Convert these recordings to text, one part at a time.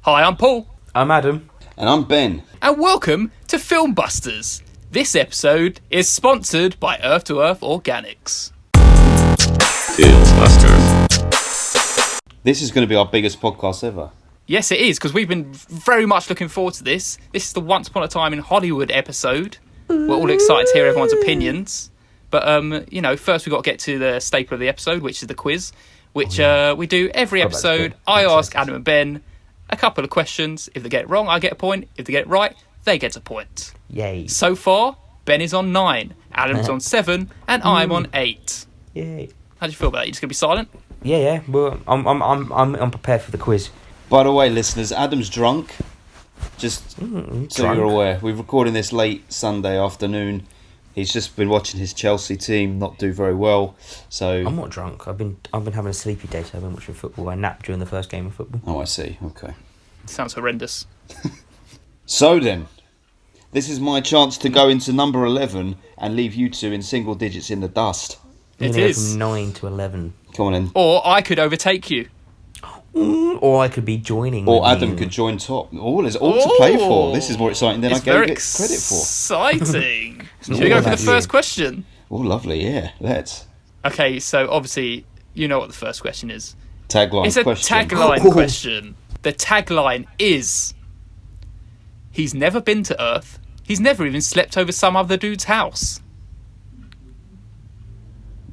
Hi, I'm Paul. I'm Adam. And I'm Ben. And welcome to FilmBusters. This episode is sponsored by Earth to Earth Organics. FilmBusters. This is going to be our biggest podcast ever. Yes, it is, because we've been very much looking forward to this. This is the Once Upon a Time in Hollywood episode. We're all excited to hear everyone's opinions. But, first we've got to get to the staple of the episode, which is the quiz, which we do every episode. I ask Adam and Ben a couple of questions. If they get it wrong, I get a point. If they get it right, they get a point. Yay. So far, Ben is on 9, Adam's on 7, and I'm on 8. Yay. How do you feel about that? You just going to be silent? Yeah. Well, I'm prepared for the quiz. By the way, listeners, Adam's drunk. Just so you're aware, we're recording this late Sunday afternoon. He's just been watching his Chelsea team not do very well. So I'm not drunk. I've been having a sleepy day, so I've been watching football. I napped during the first game of football. Oh, I see. Okay. Sounds horrendous. So then, this is my chance to go into number 11 and leave you two in single digits in the dust. It is. From 9 to 11. Come on in. Or I could overtake you. Or I could be joining. Or Adam could join top. There's all to play for. This is more exciting than I gave it credit for. Exciting. Should we go for the first question? Oh, lovely. Yeah, let's. Okay, so obviously you know what the first question is. Tagline It's a question. tagline question. The tagline is: he's never been to Earth. He's never even slept over some other dude's house.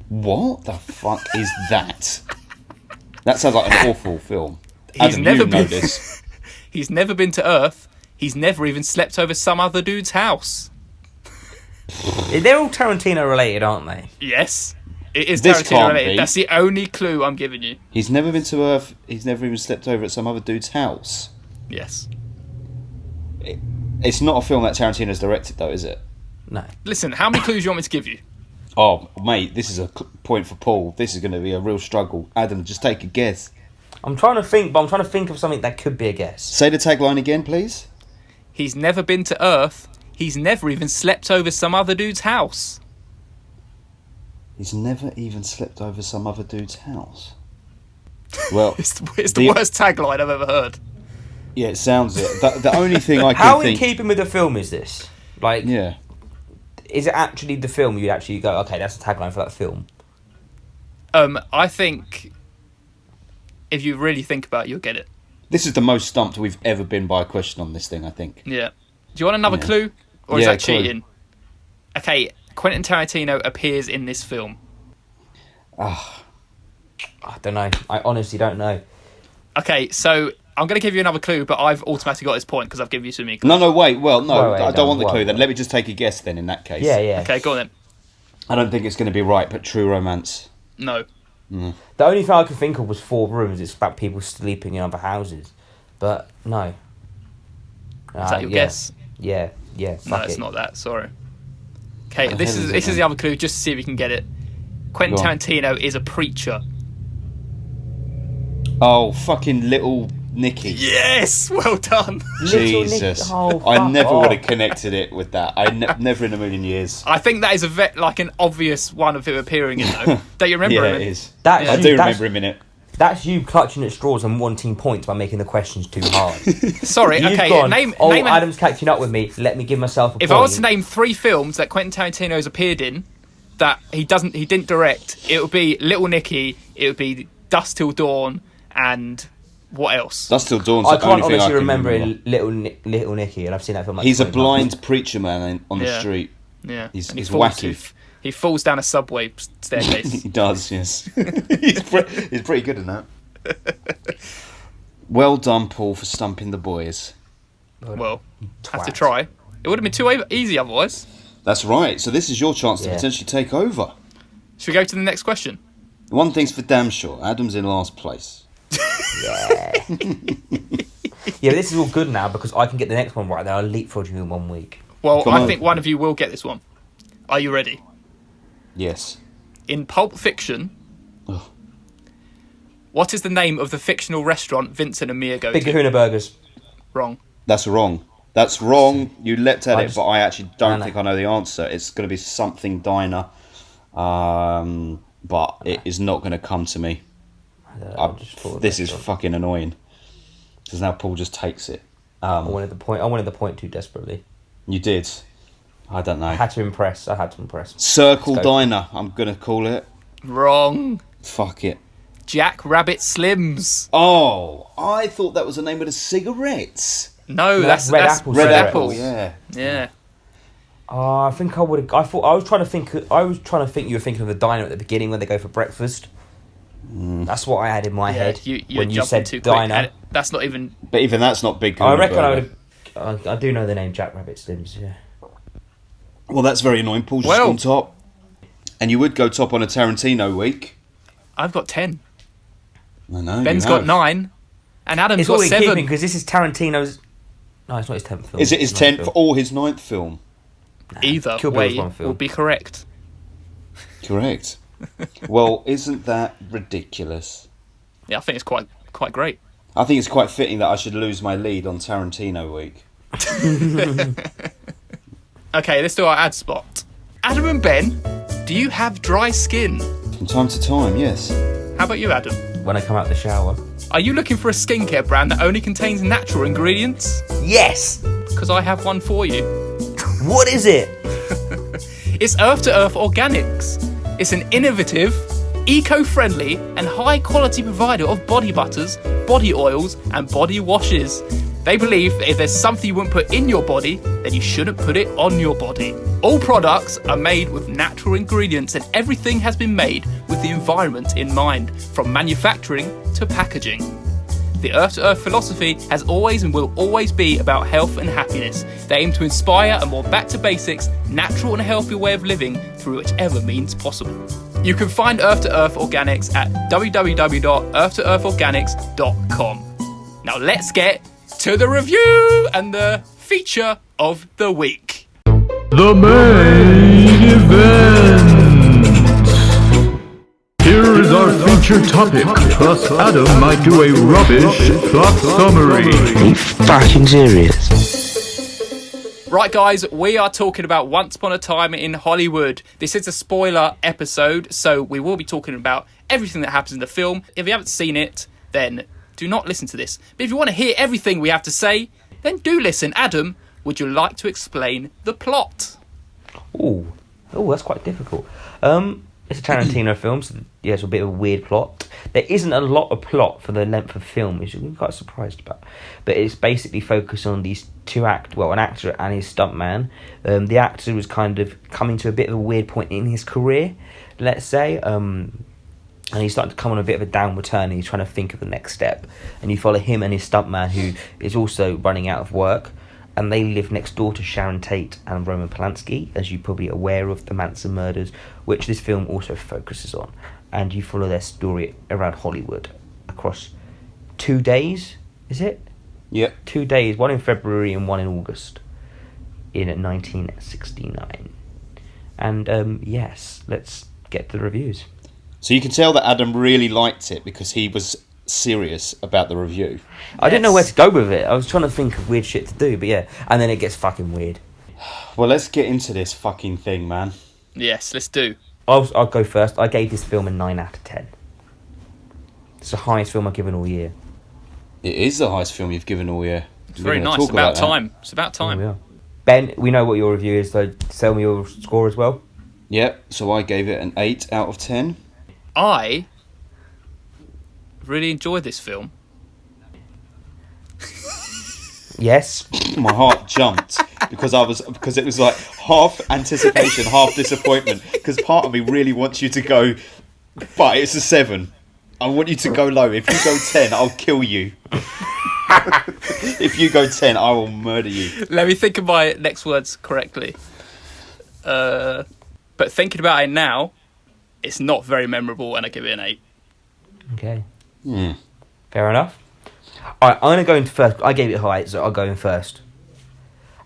What the fuck is that? That sounds like an awful film. He's Adam, never you know been. this. He's never been to Earth. He's never even slept over some other dude's house. They're all Tarantino related, aren't they? Yes, it is This Tarantino can't related. be. That's the only clue I'm giving you. He's never been to Earth. He's never even slept over at some other dude's house. Yes. It's not a film that Tarantino's directed, though, is it? No. Listen, how many clues do you want me to give you? Oh, mate, this is a point for Paul. This is going to be a real struggle. Adam, just take a guess. I'm trying to think of something that could be a guess. Say the tagline again, please. He's never been to Earth. He's never even slept over some other dude's house. He's never even slept over some other dude's house. Well, It's the worst tagline I've ever heard. yeah, it sounds it. The only thing I How can in think... keeping with the film is this? Like, Yeah. is it actually the film you'd actually go, okay, that's the tagline for that film? I think if you really think about it, you'll get it. This is the most stumped we've ever been by a question on this thing, I think. Yeah. Do you want another Yeah. clue? Or is Yeah, that clue. cheating? Okay, Quentin Tarantino appears in this film. Ah, I don't know. I honestly don't know. Okay, so I'm going to give you another clue, but I've automatically got this point because I've given you so many clues. no, wait. Well, no, Wait, I don't want the clue wait. then. Let me just take a guess then in that case. Yeah. Okay, go on then. I don't think it's going to be right, but True Romance. No. The only thing I could think of was 4 Rooms. It's about people sleeping in other houses. But, no. Is that your guess? Yeah. No, Fuck it's it. not that. Sorry. Okay, What the this hell is is it the other clue, just to see if you can get it. Quentin Go on. Tarantino is a preacher. Oh, fucking Little Nicky. Yes, well done. Little Jesus. Nick- oh, I fuck never off. would have connected it with that. Never in a million years. I think that is like an obvious one of him appearing in though. Don't you remember Yeah, him? it is. That's I you- do that's- remember him in it. That's you clutching at straws and wanting points by making the questions too hard. Sorry, You've okay. gone, Name Adam's catching up with me. Let me give myself a point. if I was to name 3 films that Quentin Tarantino's appeared in that he didn't direct, it would be Little Nicky, it would be Dusk Till Dawn, and what else? Dusk Till Dawn's I the can't only thing I obviously can remember remember. Little Nicky, and I've seen that film. Like He's a 20 blind times. preacher man on the Yeah. street. Yeah, He's and he wacky. He falls down a subway staircase. He does, yes. he's pretty good in that. Well done, Paul, for stumping the boys. Well, have to Twat. try. It would have been too easy otherwise. That's right. So this is your chance to Yeah. potentially take over. Should we go to the next question? One thing's for damn sure. Adam's in last place. Yeah. Yeah, this is all good now because I can get the next one right. Then I'll leapfrog you in 1 week. Well, Come I on. think one of you will get this one. Are you ready? Yes. In Pulp Fiction, Ugh. what is the name of the fictional restaurant Vincent and Mia go Big to? Kahuna Burgers. Wrong. That's wrong. That's wrong. You leapt at I it, just- but I actually don't No. think I know the answer. It's going to be something diner. But it is not going to come to me. I just thought of This that is one. fucking annoying. Because now Paul just takes it. I wanted the point too desperately. You did. I don't know. I had to impress. Circle Diner, I'm going to call it. Wrong. Fuck it. Jack Rabbit Slims. Oh, I thought that was the name of the cigarettes. No, that's Red Apple. Red Red Apple, Apple. yeah. I think I would. I was trying to think you were thinking of the diner at the beginning when they go for breakfast. That's what I had in my head when you said too diner. quick. That's not even. But even that's not big. I reckon I would. I do know the name Jack Rabbit Slims. Yeah. Well, that's very annoying. Paul's just gone top. And you would go top on a Tarantino week. I've got 10. I know. Ben's got 9. And Adam's It's got all in 7. keeping because this is Tarantino's. No, it's not his 10th film. Is it his 10th or his 9th film? Either Kill Bill was way one film. will be correct. Correct. Well, isn't that ridiculous? Yeah, I think it's quite great. I think it's quite fitting that I should lose my lead on Tarantino week. Okay, let's do our ad spot. Adam and Ben, do you have dry skin? From time to time, yes. How about you, Adam? When I come out the shower. Are you looking for a skincare brand that only contains natural ingredients? Yes. Because I have one for you. What is it? It's Earth to Earth Organics. It's an innovative, eco-friendly and high-quality provider of body butters, body oils and body washes. They believe that if there's something you wouldn't put in your body, then you shouldn't put it on your body. All products are made with natural ingredients and everything has been made with the environment in mind, from manufacturing to packaging. The Earth to Earth philosophy has always and will always be about health and happiness. They aim to inspire a more back to basics, natural and healthy way of living through whichever means possible. You can find Earth to Earth Organics at www.earthtoearthorganics.com. Now let's get to the review and the feature of the week. The main event. Here is our feature topic, plus Adam might do a rubbish plot summary. Are you fucking serious? Right, guys, we are talking about Once Upon a Time in Hollywood. This is a spoiler episode, so we will be talking about everything that happens in the film. If you haven't seen it, then do not listen to this. But if you want to hear everything we have to say, then do listen. Adam, would you like to explain the plot? Oh, that's quite difficult. It's a Tarantino film, so yeah, it's a bit of a weird plot. There isn't a lot of plot for the length of film, which I'm quite surprised about. But it's basically focused on these an actor and his stuntman. The actor was kind of coming to a bit of a weird point in his career, let's say. And he's starting to come on a bit of a downward turn, and he's trying to think of the next step. And you follow him and his stuntman, who is also running out of work. And they live next door to Sharon Tate and Roman Polanski, as you're probably aware of the Manson murders, which this film also focuses on. And you follow their story around Hollywood across 2 days, is it? Yep. 2 days, one in February and one in August in 1969. And yes, let's get to the reviews. So you can tell that Adam really liked it because he was serious about the review. I didn't know where to go with it. I was trying to think of weird shit to do, but yeah. And then it gets fucking weird. Well, let's get into this fucking thing, man. Yes, let's do. I'll go first. I gave this film a 9 out of 10. It's the highest film I've given all year. It is the highest film you've given all year. It's very nice. It's about time. It's about time. Oh, yeah. Ben, we know what your review is, so tell me your score as well. Yep, so I gave it an 8 out of 10. I really enjoyed this film. Yes. My heart jumped because it was like half anticipation, half disappointment. Because part of me really wants you to go, but it's a 7. I want you to go low. If you go 10, I'll kill you. If you go 10, I will murder you. Let me think of my next words correctly. But thinking about it now, it's not very memorable, and I give it an 8. Okay. Fair enough. Alright, I'm going to go in first. I gave it high, so I'll go in first.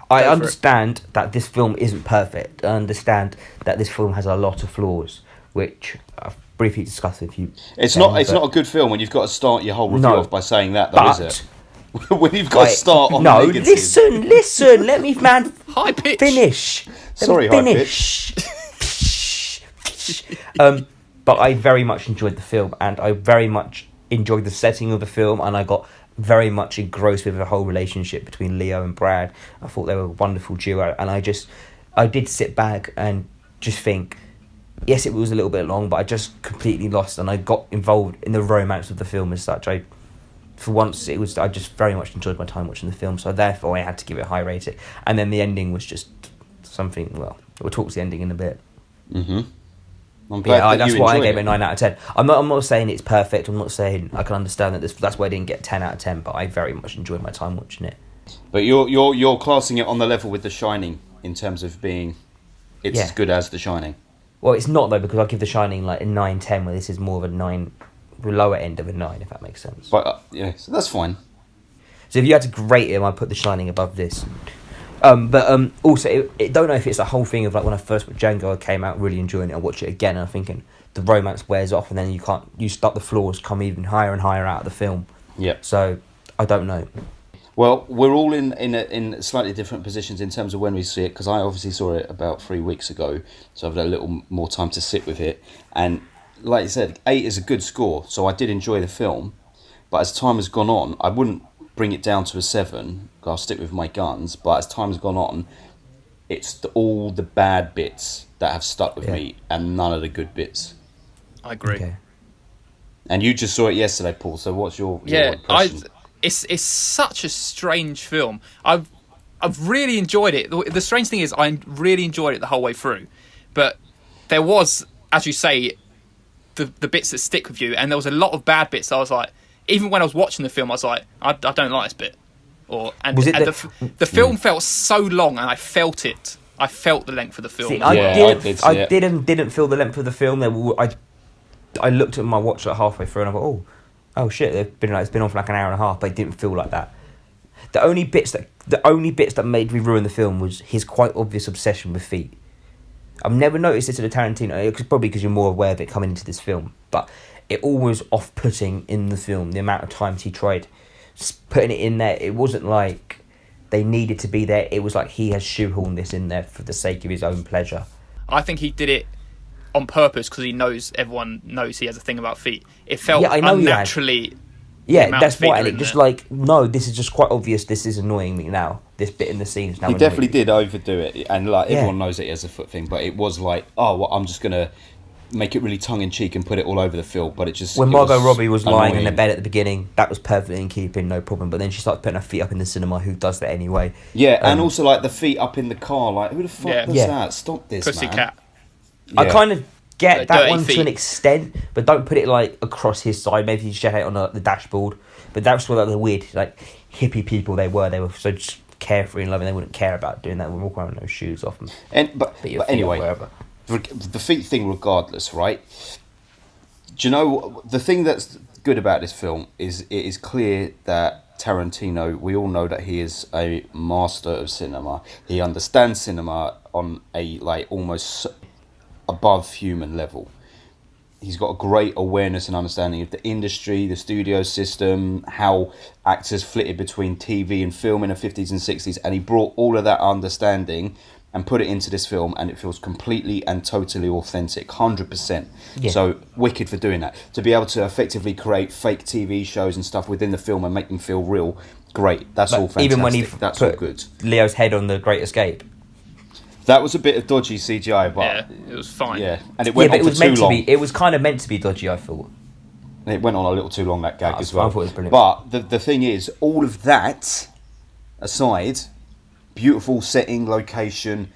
I understand that this film isn't perfect. I understand that this film has a lot of flaws, which I've briefly discussed with you. It's not a good film when you've got to start your whole review off by saying that, though, is it? When you've got to start on the negative. Listen, let me, man, high pitch. finish. Sorry, high pitch. But I very much enjoyed the film, and I very much enjoyed the setting of the film, and I got very much engrossed with the whole relationship between Leo and Brad. I thought they were a wonderful duo, and I did sit back and just think, yes, it was a little bit long, but I just completely lost, and I got involved in the romance of the film as such. For once, I just very much enjoyed my time watching the film, so therefore I had to give it a high rating. And then the ending was just something. Well, we'll talk to the ending in a bit. Mm-hmm. I'm glad that that's you why I enjoyed gave it it. a 9 out of 10. I'm not saying it's perfect. I'm not saying I can understand that that's why I didn't get 10 out of 10. But I very much enjoyed my time watching it. But you're classing it on the level with The Shining in terms of being it's Yeah. as good as The Shining. Well, it's not though, because I give The Shining like a 9-10, where this is more of a 9, lower end of a 9, if that makes sense. But yeah, so that's fine. So if you had to grate him, I'd put The Shining above this. But also, it don't know if it's the whole thing of like when I first watched Django, I came out really enjoying it. I watch it again, and I'm thinking the romance wears off, and then you start the flaws come even higher and higher out of the film. Yeah. So I don't know. Well, we're all in slightly different positions in terms of when we see it, because I obviously saw it about 3 weeks ago, so I've had a little more time to sit with it. And like you said, 8 is a good score, so I did enjoy the film. But as time has gone on, I wouldn't bring it down to a 7. I'll stick with my guns. But as time has gone on, it's all the bad bits that have stuck with me, and none of the good bits. I agree. Okay. And you just saw it yesterday, Paul. So what's your Yeah, impression? it's such a strange film. I've really enjoyed it. The strange thing is, I really enjoyed it the whole way through, but there was, as you say, the bits that stick with you, and there was a lot of bad bits. I was like, even when I was watching the film, I was like, I don't like this bit, the film felt so long, and I felt it. I felt the length of the film. See, I didn't feel the length of the film. I looked at my watch like halfway through, and I thought, oh shit, it's been on for like an hour and a half, but it didn't feel like that. The only bits that made me ruin the film was his quite obvious obsession with feet. I've never noticed this in a Tarantino, probably because you're more aware of it coming into this film, but it all was off-putting in the film, the amount of times he tried putting it in there. It wasn't like they needed to be there, it was like he has shoehorned this in there for the sake of his own pleasure. I think he did it on purpose because everyone knows he has a thing about feet. It felt I know unnaturally. Yeah, that's why. And it just like, no, this is just quite obvious. This is annoying me now. This bit in the scene is now. He definitely did overdo it, and like everyone knows it as a foot thing, but it was like, oh, well, I'm just gonna make it really tongue in cheek and put it all over the film. But it just when Margot Robbie was lying annoying. in the bed at the beginning, that was perfectly in keeping, no problem. But then she started putting her feet up in the cinema. Who does that anyway? Yeah, and also like the feet up in the car. Like, who the fuck does Yeah. that? Stop this, Pussycat. man. I kind of get Like that dirty one feet. to an extent, but don't put it like across his side. Maybe you should have it on the dashboard. But that's what the weird, like hippie people they were. They were so just carefree and loving. They wouldn't care about doing that. They would walk around with no shoes off. But anyway, the feet thing, regardless, right? Do you know the thing that's good about this film is it is clear that Tarantino, we all know that he is a master of cinema. He understands cinema on a like almost above human level. He's got a great awareness and understanding of the industry, the studio system, how actors flitted between TV and film in the 50s and 60s, and he brought all of that understanding and put it into this film, and it feels completely and totally authentic, 100%. Yeah. So wicked for doing that. To be able to effectively create fake TV shows and stuff within the film and make them feel real, great. That's all fantastic. Even when he That's all put good. Leo's head on the Great Escape. That was a bit of dodgy CGI, but Yeah, it was fine. yeah, and it went but on for too long. It was kind of meant to be dodgy, I thought. It went on a little too long, that gag as I well. thought it was brilliant. But the thing is, all of that aside, beautiful setting, location,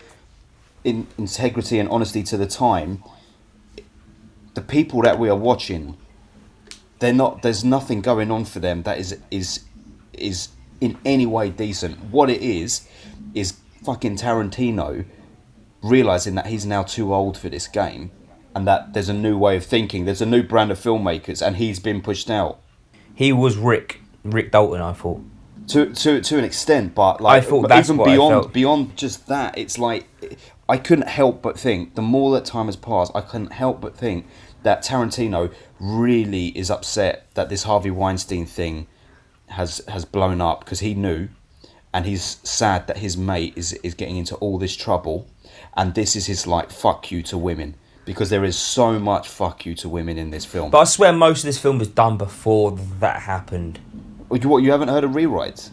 integrity and honesty to the time, the people that we are watching, there's nothing going on for them that is in any way decent. What it is fucking Tarantino realising that he's now too old for this game, and that there's a new way of thinking, there's a new brand of filmmakers, and he's been pushed out. He was Rick Dalton, I thought. To an extent, but like, I thought but that's even what I felt. beyond just that, it's like I couldn't help but think, the more that time has passed, I couldn't help but think that Tarantino really is upset that this Harvey Weinstein thing has blown up, because he knew, and he's sad that his mate is getting into all this trouble, and this is his like fuck you to women, because there is so much fuck you to women in this film. But I swear most of this film was done before that happened. What, you haven't heard of rewrites?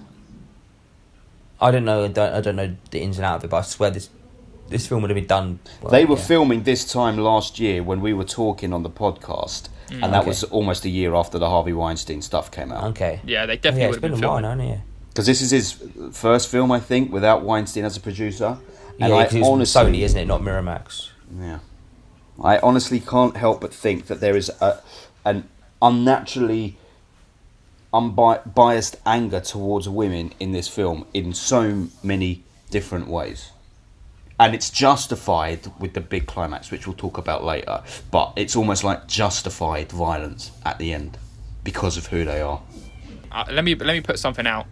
I don't know. I don't know the ins and outs of it, but I swear this film would have been done. Well, They were filming this time last year when we were talking on the podcast, and that Okay. was almost a year after the Harvey Weinstein stuff came out. Okay. Yeah, they definitely Yeah, would it's have been been a while filming. now, hasn't it? Because this is his first film, I think, without Weinstein as a producer. And Yeah, I 'cause it's honestly, Sony, isn't it? Not Miramax. yeah, I honestly can't help but think that there is an unnaturally unbiased anger towards women in this film in so many different ways. And it's justified with the big climax, which we'll talk about later. But it's almost like justified violence at the end because of who they are. Let me put something out.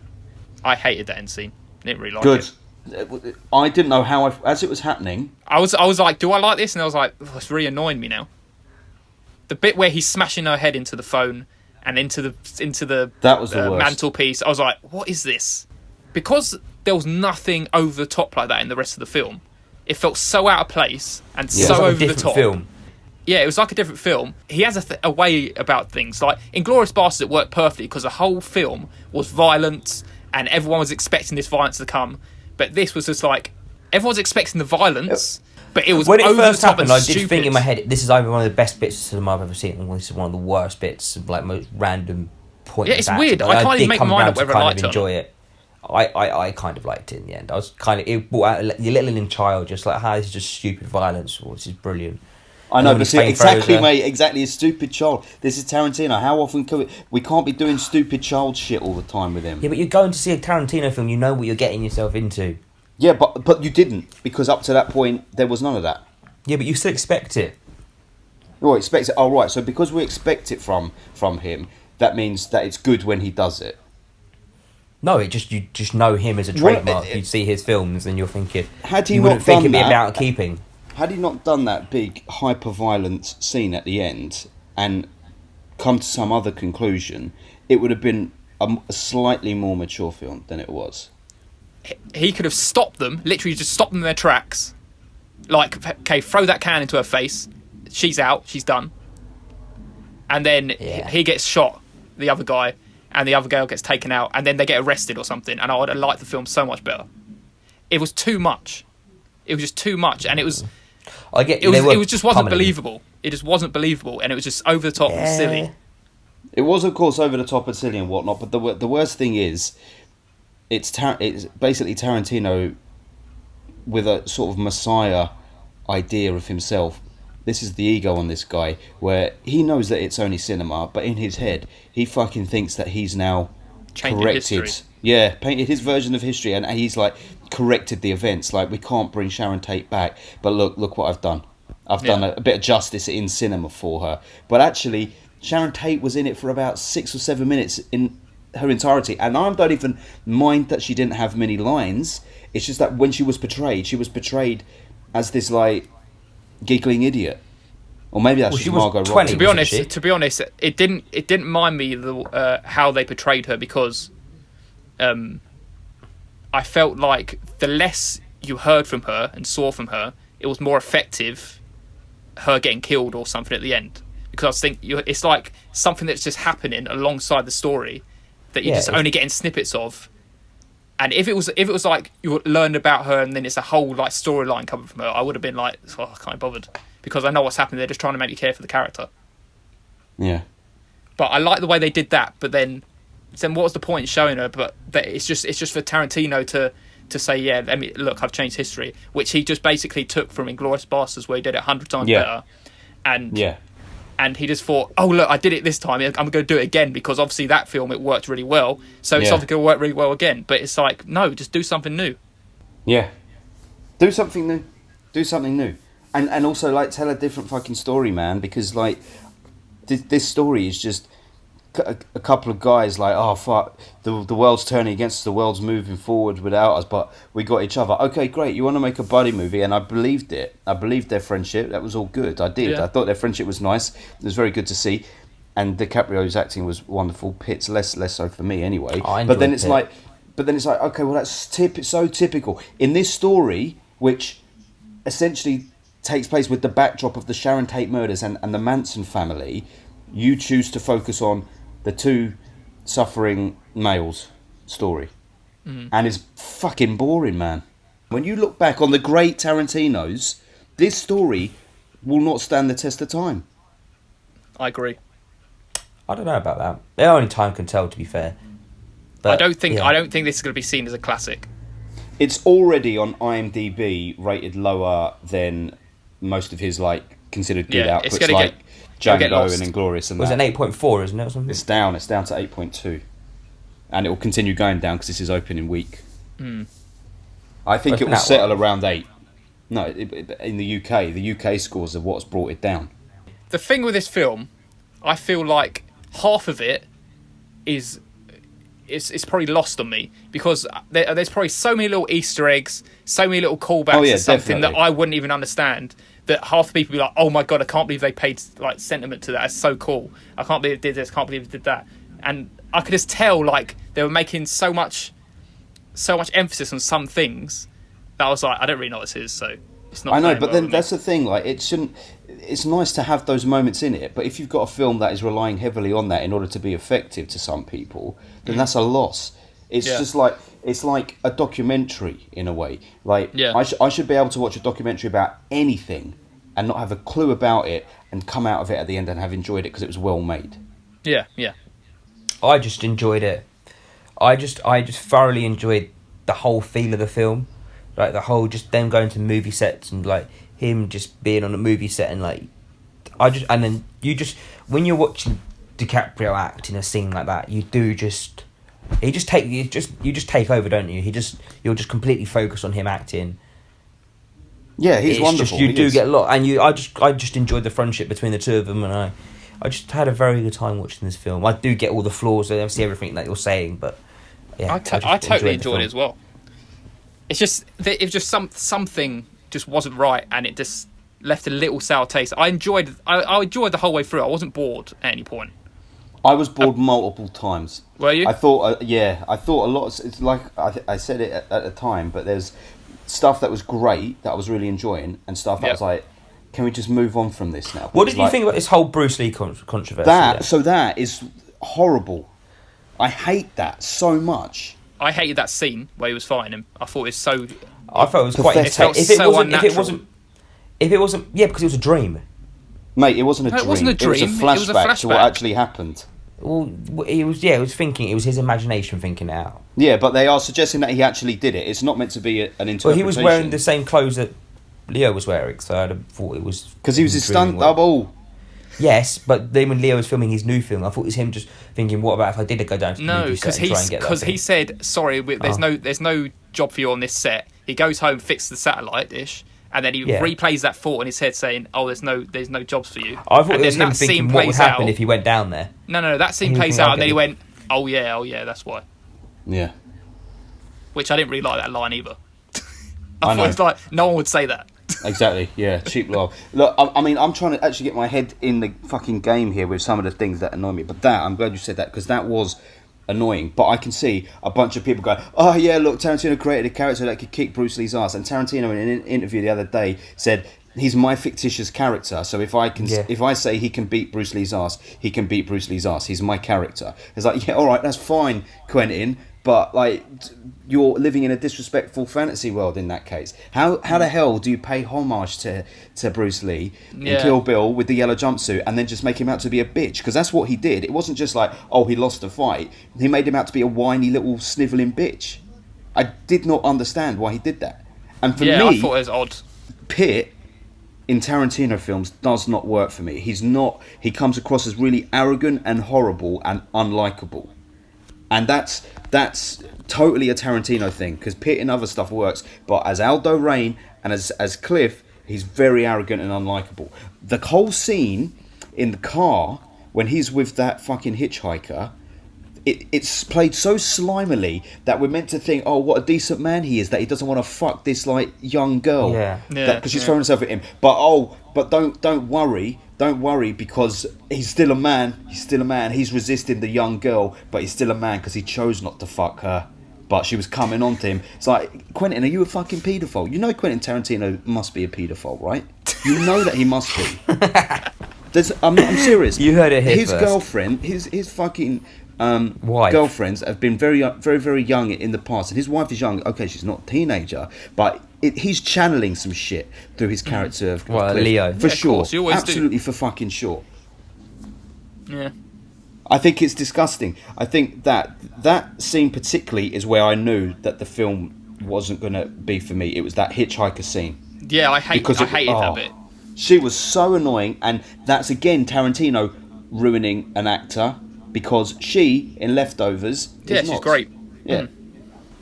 I hated that end scene. Didn't really like Good. it. I didn't know how as it was happening. I was like, do I like this? And I was like, oh, it's really annoying me now. The bit where he's smashing her head into the phone and into the That was the worst. mantelpiece, I was like, what is this? Because there was nothing over the top like that in the rest of the film. It felt so out of place and It's so like a over the different top. film. Yeah, it was like a different film. He has a way about things. Like in Inglourious Basterds, it worked perfectly because the whole film was violence and everyone was expecting this violence to come. But this was just like everyone's expecting the violence, but it was When it over first the top happened, and I did stupid. think in my head, this is either one of the best bits of cinema I've ever seen, or this is one of the worst bits, of like most random point. Yeah, it's weird. I can't even make my mind up whether I liked it or not. enjoy it. I kind of liked it in the end. I was kind of, it brought out your little inner child, just like, this is just stupid violence, or this is brilliant. I know, And but when see, exactly, flamethrower- mate, exactly. A stupid child. This is Tarantino. How often can we can't be doing stupid child shit all the time with him? Yeah, but you're going to see a Tarantino film, you know what you're getting yourself into. Yeah, but you didn't, because up to that point there was none of that. Yeah, but you still expect it. Oh, expect it. Oh, right. So because we expect it from him, that means that it's good when he does it. No, you just know him as a Well, trademark. You see his films and you're thinking, Had he you not wouldn't think done it'd be that- about keeping. Had he not done that big hyper-violence scene at the end and come to some other conclusion, it would have been a slightly more mature film than it was. He could have stopped them, literally just stopped them in their tracks. Like, okay, throw that can into her face. She's out. She's done. And then he gets shot, the other guy, and the other girl gets taken out, and then they get arrested or something. And I would have liked the film so much better. It was too much. It was just too much, and it was. I get It they were was just wasn't pummeling. believable. It just wasn't believable, and it was just over the top and silly. It was, of course, over the top and silly and whatnot, but the worst thing is, it's basically Tarantino with a sort of messiah idea of himself. This is the ego on this guy, where he knows that it's only cinema, but in his head, he fucking thinks that he's now Changing corrected. history. Yeah, painted his version of history, and he's like corrected the events. Like, we can't bring Sharon Tate back, but look what I've done. I've done a bit of justice in cinema for her. But actually, Sharon Tate was in it for about 6 or 7 minutes in her entirety, and I don't even mind that she didn't have many lines. It's just that when she was portrayed as this like giggling idiot, or maybe that's Well, just she was Margot 20. Robbie. To be honest, it didn't mind me how they portrayed her, because I felt like the less you heard from her and saw from her, it was more effective her getting killed or something at the end. Because I think it's like something that's just happening alongside the story that you're just only getting snippets of. And if it was like you learned about her and then it's a whole like storyline coming from her, I would have been like, I can't be bothered, because I know what's happening. They're just trying to make you care for the character. Yeah. But I like the way they did that. But then what was the point in showing her? But it's just for Tarantino to say, yeah, let me look, I've changed history, which he just basically took from Inglourious Basterds, where he did it 100 times better. And he just thought, oh look, I did it this time, I'm going to do it again, because obviously that film, it worked really well, so it's obviously going to work really well again. But it's like, no, just do something new. Yeah. Do something new. And also, like, tell a different fucking story, man, because, like, this story is just a couple of guys like, oh, fuck, the world's turning against us, the world's moving forward without us, but we got each other. Okay, great, you want to make a buddy movie, and I believed it. I believed their friendship. That was all good. I did. Yeah. I thought their friendship was nice. It was very good to see. And DiCaprio's acting was wonderful. Pitt's less so for me anyway. But then it's like, okay, well, that's so typical. In this story, which essentially takes place with the backdrop of the Sharon Tate murders and the Manson family, you choose to focus on the two suffering male's story. And it's fucking boring, man. When you look back on the great Tarantinos, this story will not stand the test of time. I agree. I don't know about that. Only time can tell, to be fair. But, I don't think this is going to be seen as a classic. It's already on IMDb rated lower than most of his like considered good it's outputs, gonna like get Django lost. and Inglourious and Was that. it an 8.4, isn't it, or something? It's down to 8.2, and it will continue going down because this is opening week. I think it will settle around 8. No, in the UK scores are what's brought it down. The thing with this film, I feel like half of it is it's probably lost on me because there's probably so many little Easter eggs, so many little callbacks to something definitely. that I wouldn't even understand. That half the people be like, "Oh my god, I can't believe they paid like sentiment to that. It's so cool. I can't believe it did this. Can't believe it did that." And I could just tell like they were making so much emphasis on some things that I was like, I don't really know what this is, so it's not. I know, playing but well then with me. that's the thing. Like, it shouldn't. It's nice to have those moments in it, but if you've got a film that is relying heavily on that in order to be effective to some people, then that's a loss. It's just like it's like a documentary in a way. Like, I should be able to watch a documentary about anything and not have a clue about it and come out of it at the end and have enjoyed it because it was well made. Yeah. I just enjoyed it. I just thoroughly enjoyed the whole feel of the film, like the whole just them going to movie sets and like him just being on a movie set and like and then you just when you're watching DiCaprio act in a scene like that, you just take over, don't you? You're just completely focused on him acting. Yeah, he's It's wonderful. Just, you do get a lot, and I just enjoyed the friendship between the two of them, and I just had a very good time watching this film. I do get all the flaws, and I see everything that you're saying, but yeah, I totally enjoyed it the as well. It's just something just wasn't right, and it just left a little sour taste. I enjoyed the whole way through. I wasn't bored at any point. I was bored multiple times. Were you? I thought a lot. It's like I said it at the time, but there's stuff that was great that I was really enjoying, and stuff that was like, can we just move on from this now? What did you think about this whole Bruce Lee controversy? That is horrible. I hate that so much. I hated that scene where he was fighting him. I thought it was so. I thought it was quite Pathetic. intense. It felt so unnatural. If it wasn't, yeah, because it was a dream. Mate, it wasn't a dream. It wasn't a dream. It was a flashback to what actually happened. Well, it was thinking. It was his imagination thinking it out. Yeah, but they are suggesting that he actually did it. It's not meant to be an interpretation. Well, he was wearing the same clothes that Leo was wearing, so I'd have thought it was because he was his dreaming stunt double. Yes, but then when Leo was filming his new film, I thought it was him just thinking, "What about if I did go down to the movie set and try and get that?" Because he said, "Sorry, there's no job for you on this set." He goes home, fixes the satellite dish, and then he replays that thought in his head, saying, "Oh, there's no jobs for you." I thought and it was him thinking what would happen if he went down there. No, that scene plays out, and then he went, "Oh yeah, that's why." Yeah. Which I didn't really like that line either. I know. It's like no one would say that. Exactly, yeah, cheap laugh. Look, I mean, I'm trying to actually get my head in the fucking game here with some of the things that annoy me. But I'm glad you said that, because that was annoying. But I can see a bunch of people going, "Oh yeah, look, Tarantino created a character that could kick Bruce Lee's ass." And Tarantino, in an interview the other day, said, "He's my fictitious character. So if I say he can beat Bruce Lee's ass, he can beat Bruce Lee's ass. He's my character." It's like, yeah, all right, that's fine, Quentin. But like, you're living in a disrespectful fantasy world in that case. How the hell do you pay homage to Bruce Lee in Kill Bill with the yellow jumpsuit and then just make him out to be a bitch? Because that's what he did. It wasn't just like, oh, he lost a fight. He made him out to be a whiny little snivelling bitch. I did not understand why he did that. And for me, I thought it was odd. Pitt in Tarantino films does not work for me. He comes across as really arrogant and horrible and unlikable. And that's totally a Tarantino thing, because Pitt in other stuff works, but as Aldo Rain and as Cliff, he's very arrogant and unlikable. The whole scene in the car when he's with that fucking hitchhiker, it's played so slimily that we're meant to think, oh, what a decent man he is, that he doesn't want to fuck this like young girl, because she's throwing herself at him. But don't worry, because he's still a man. He's resisting the young girl, but he's still a man because he chose not to fuck her. But she was coming on to him. It's like, Quentin, are you a fucking paedophile? You know Quentin Tarantino must be a paedophile, right? You know that he must be. I'm serious. You heard it here His first. girlfriend, his fucking Wife. girlfriends that have been very, very, very young in the past, and his wife is young. Okay, she's not a teenager, but he's channeling some shit through his character of Well, Cliff, Leo. for Yeah, of sure, course, you always do. absolutely for fucking sure. Yeah. I think it's disgusting. I think that scene particularly is where I knew that the film wasn't going to be for me. It was that hitchhiker scene. Yeah, I hated that oh, bit. She was so annoying, and that's again Tarantino ruining an actor because she in Leftovers. Yeah, is she's not. great. Yeah.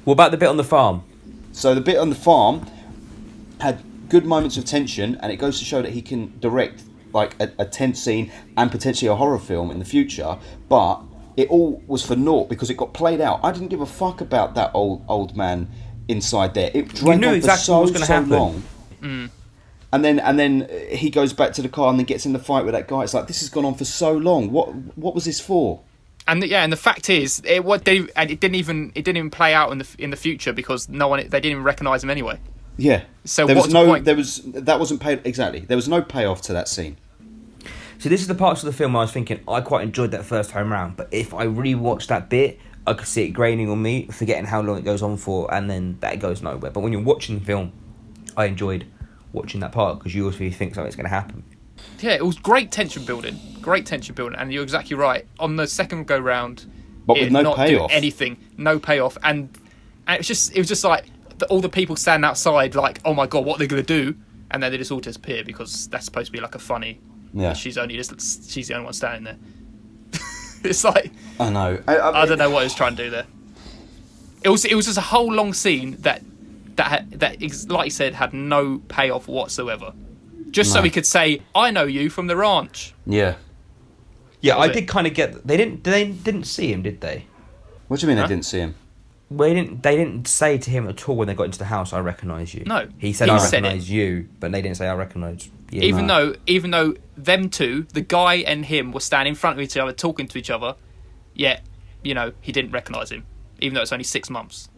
What about the bit on the farm? So the bit on the farm had good moments of tension, and it goes to show that he can direct like a tense scene and potentially a horror film in the future. But it all was for naught because it got played out. I didn't give a fuck about that old man inside there. It dragged knew on exactly for what was gonna so happen. long. And then he goes back to the car and then gets in the fight with that guy. It's like, this has gone on for so long. What was this for? And the fact is, it didn't even play out in the future because they didn't even recognise him anyway. Yeah. So there was what's no the point? that wasn't paid exactly. There was no payoff to that scene. So this is the parts of the film I was thinking I quite enjoyed that first time round, but if I rewatched that bit, I could see it graining on me, forgetting how long it goes on for, and then that goes nowhere. But when you're watching the film, I enjoyed watching that part because you also think something's going to happen. Yeah, it was great tension building, and you're exactly right. On the second go round, But with no payoff. anything, no payoff, and it was just like all the people standing outside, like, oh my god, what are they going to do? And then they just all disappear because that's supposed to be like a funny. Yeah. She's the only one standing there. It's like I know. I don't know what he was trying to do there. It was just a whole long scene that like you said had no payoff whatsoever. Just so No. he could say, "I know you from the ranch." Yeah. Yeah, was I it. did kind of get. They didn't see him, did they? What do you mean Huh? I didn't see him? They didn't say to him at all when they got into the house, "I recognise you." No, he said, he "I said recognise you," but they didn't say, "I recognise you." Even though them two, the guy and him, were standing in front of each other, talking to each other, yet he didn't recognise him, even though it's only 6 months.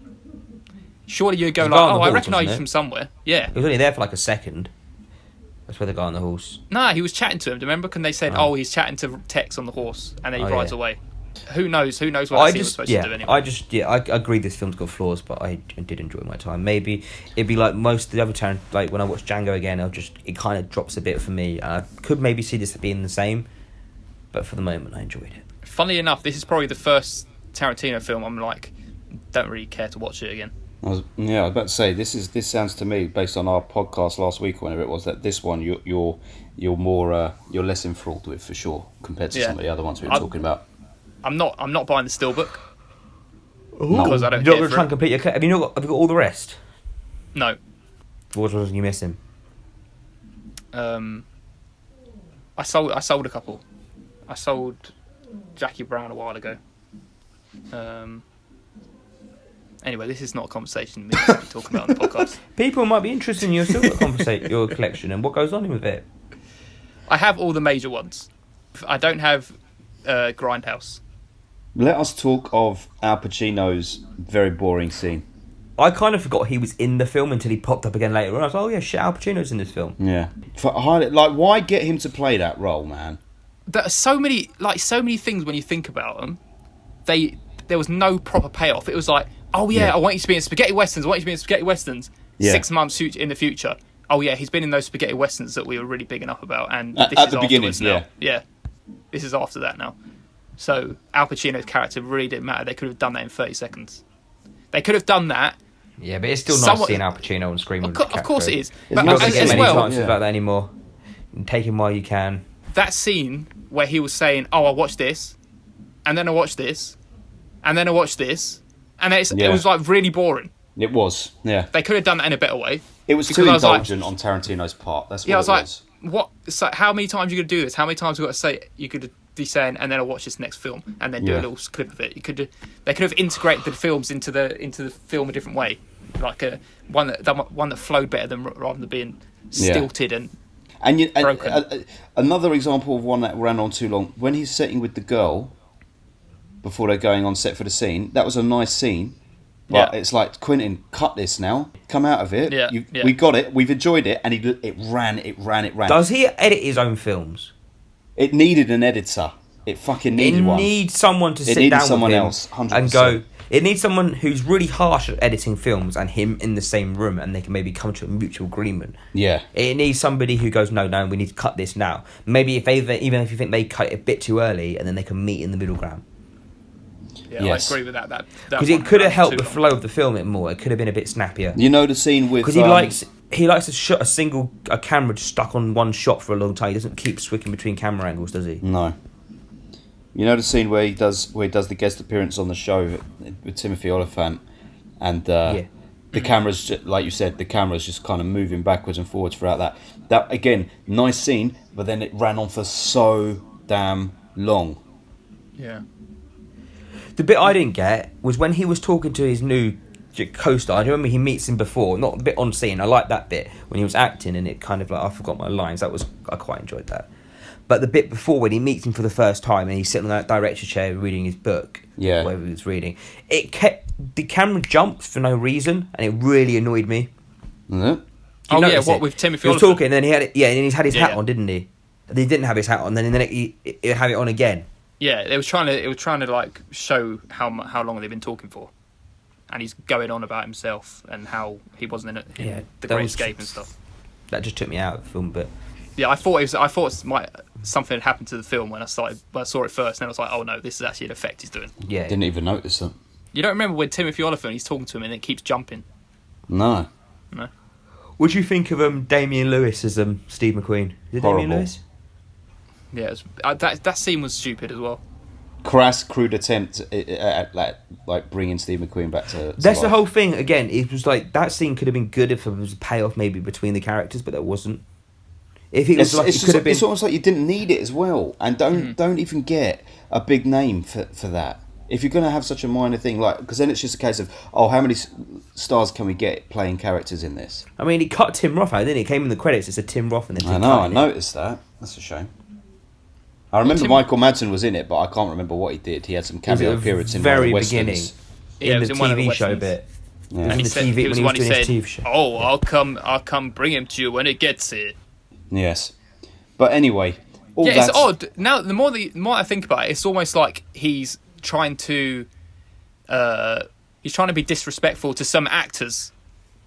Surely you'd go There's a like, guy on the "Oh, I horse, recognise you wasn't from it? somewhere." Yeah. he was only there for like a second. That's where the guy on the horse. Nah, he was chatting to him. Do you remember? And they said, "Oh, he's chatting to Tex on the horse," and then he Oh, rides yeah. away. Who knows? Who knows what that scene was supposed to do anyway? I agree this film's got flaws, but I did enjoy my time. Maybe it'd be like most of the other time, like when I watch Django again, it kind of drops a bit for me. I could maybe see this being the same, but for the moment, I enjoyed it. Funnily enough, this is probably the first Tarantino film I'm like, don't really care to watch it again. I was about to say this sounds to me based on our podcast last week or whenever it was that this one you're more you're less enthralled with for sure compared to Yeah. some of the other ones we were talking about. I'm not buying the steelbook No. because I don't You're not care going to for try it. and complete your. Have you got all the rest? No. What was you missing? I sold a couple. I sold Jackie Brown a while ago. Anyway, this is not a conversation we should be talking about on the podcast. People might be interested in your silver your collection and what goes on with it. I have all the major ones. I don't have Grindhouse. Let us talk of Al Pacino's very boring scene. I kind of forgot he was in the film until he popped up again later on. I was like, oh yeah, shit, Al Pacino's in this film. Yeah, why get him to play that role, man? There are so many things when you think about them. There was no proper payoff. It was like, oh yeah, I want you to be in spaghetti westerns. I want you to be in spaghetti westerns. Yeah. 6 months in the future. Oh yeah, he's been in those spaghetti westerns that we were really bigging up about. And At this is the beginning, afterwards now. Yeah, this is after that now. So Al Pacino's character really didn't matter. They could have done that in 30 seconds. They could have done that. Yeah, but it's still nice Somewhat- seeing Al Pacino on screen with Of course it is. It's But not Not gonna going to get as many well, chances Yeah. like that anymore. Take him while you can. that scene where he was saying, "Oh, I watched this, and then I watched this, and then I watched this," and it was like really boring. It was, yeah. They could have done that in a better way. It was Because too I was like- indulgent on Tarantino's part. That's what Yeah, I was it like, was. "What? So how many times are you gonna do this? How many times have you got to say it? You could be saying, and then I'll watch this next film, and then do a Yeah. little clip of it. They could have integrated the films into the film a different way, like one that flowed better than rather than being stilted and And broken. another example of one that ran on too long. When he's sitting with the girl before they're going on set for the scene, that was a nice scene. But Yeah. it's like, Quentin, cut this now. Come out of it. Yeah, yeah. We got it. We've enjoyed it. And it ran. Does he edit his own films? It needed an editor. It fucking needed one. It needs someone to It sit needed down someone with him else, 100%. and go. It needs someone who's really harsh at editing films and him in the same room, and they can maybe come to a mutual agreement. Yeah. It needs somebody who goes, no, we need to cut this now. Maybe even if you think they cut it a bit too early, and then they can meet in the middle ground. Yeah, Yes. I agree with that. Because it could have helped the flow of the film it more. It could have been a bit snappier. You know the scene with... Because he likes to shot a camera just stuck on one shot for a long time. He doesn't keep switching between camera angles, does he? No. You know the scene where he does the guest appearance on the show with Timothy Oliphant, and the camera's like you said, the camera's just kind of moving backwards and forwards throughout that. That again, nice scene, but then it ran on for so damn long. Yeah. The bit I didn't get was when he was talking to his new co-star. I remember he meets him before, not a bit on scene. I like that bit when he was acting, and it kind of like I forgot my lines. I quite enjoyed that. But the bit before when he meets him for the first time and he's sitting on that director chair reading his book, whatever he was reading, the camera jumps for no reason, and it really annoyed me. Mm-hmm. What with Timothy? He was talking, and then he had it. Yeah, and he's had his hat yeah. on, didn't he? He didn't have his hat on, then he had it on again. Yeah, it was trying to like show how long they've been talking for, and he's going on about himself and how he wasn't in the Great Escape and stuff. That just took me out of the film, but. Yeah, I thought something had happened to the film when I saw it first, and then I was like, oh no, this is actually an effect he's doing. Yeah, Didn't even notice that. You don't remember when Timothy Oliphant, he's talking to him and it keeps jumping? No. What do you think of Damien Lewis as Steve McQueen? Is it Horrible. Damien Lewis? Yeah, that scene was stupid as well. Crass, crude attempt at like bringing Steve McQueen back to That's the life. whole thing. Again, it was like that scene could have been good if there was a payoff maybe between the characters, but there wasn't. If it was it could have been. It's almost like you didn't need it as well, and don't even get a big name for that. If you're going to have such a minor thing, like, because then it's just a case of, oh, how many stars can we get playing characters in this? I mean, he cut Tim Roth out, didn't he? It came in the credits. It said Tim Roth, and then I know, I noticed that. That's a shame. I remember Michael Madsen was in it, but I can't remember what he did. He had some cameo appearance in one of the westerns. Yeah, in it the was in one of the TV show westerns. bit. Yeah. And he said, TV, he was when the one he who was doing said, his TV show. "Oh, I'll come bring him to you when it gets here." Yes, but anyway, it's odd. Now, the more I think about it, it's almost like he's trying to be disrespectful to some actors,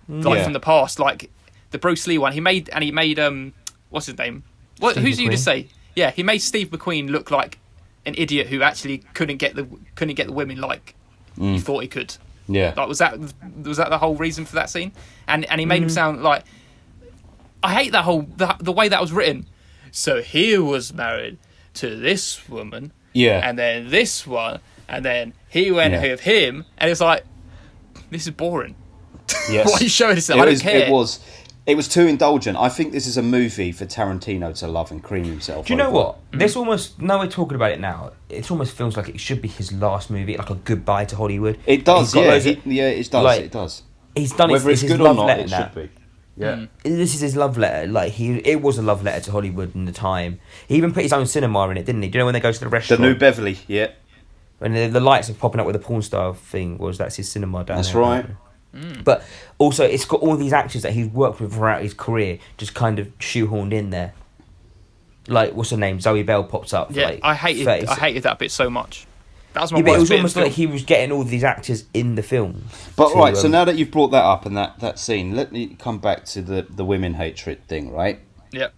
like from the past, like the Bruce Lee one. He made what's his name? Who's you to say? Yeah, he made Steve McQueen look like an idiot who actually couldn't get the women like he thought he could. Yeah, like was that the whole reason for that scene? And he made him sound like, I hate that whole the way that was written. So he was married to this woman, and then this one, and then he went with him, and it's like, this is boring. Yes. Why are you showing this? I don't care. It was too indulgent. I think this is a movie for Tarantino to love and cream himself. Do you know what? This almost, now we're talking about it now, it almost feels like it should be his last movie, like a goodbye to Hollywood. It does, it does. It does. He's done Whether it's it's his good or love not, letter it now. should be. Yeah. This is his love letter. Like it was a love letter to Hollywood in the time. He even put his own cinema in it, didn't he? Do you know when they go to the The restaurant? New Beverly, yeah. When the lights are popping up with the porn star thing, that's his cinema down That's there. right. But also, it's got all these actors that he's worked with throughout his career, just kind of shoehorned in there. Like, what's her name? Zoe Bell pops up. Yeah, like I hated that bit so much. That was my but it worst was bit almost of the like he was getting all these actors in the film. But so now that you've brought that up and that scene, let me come back to the women hatred thing, right? Yep.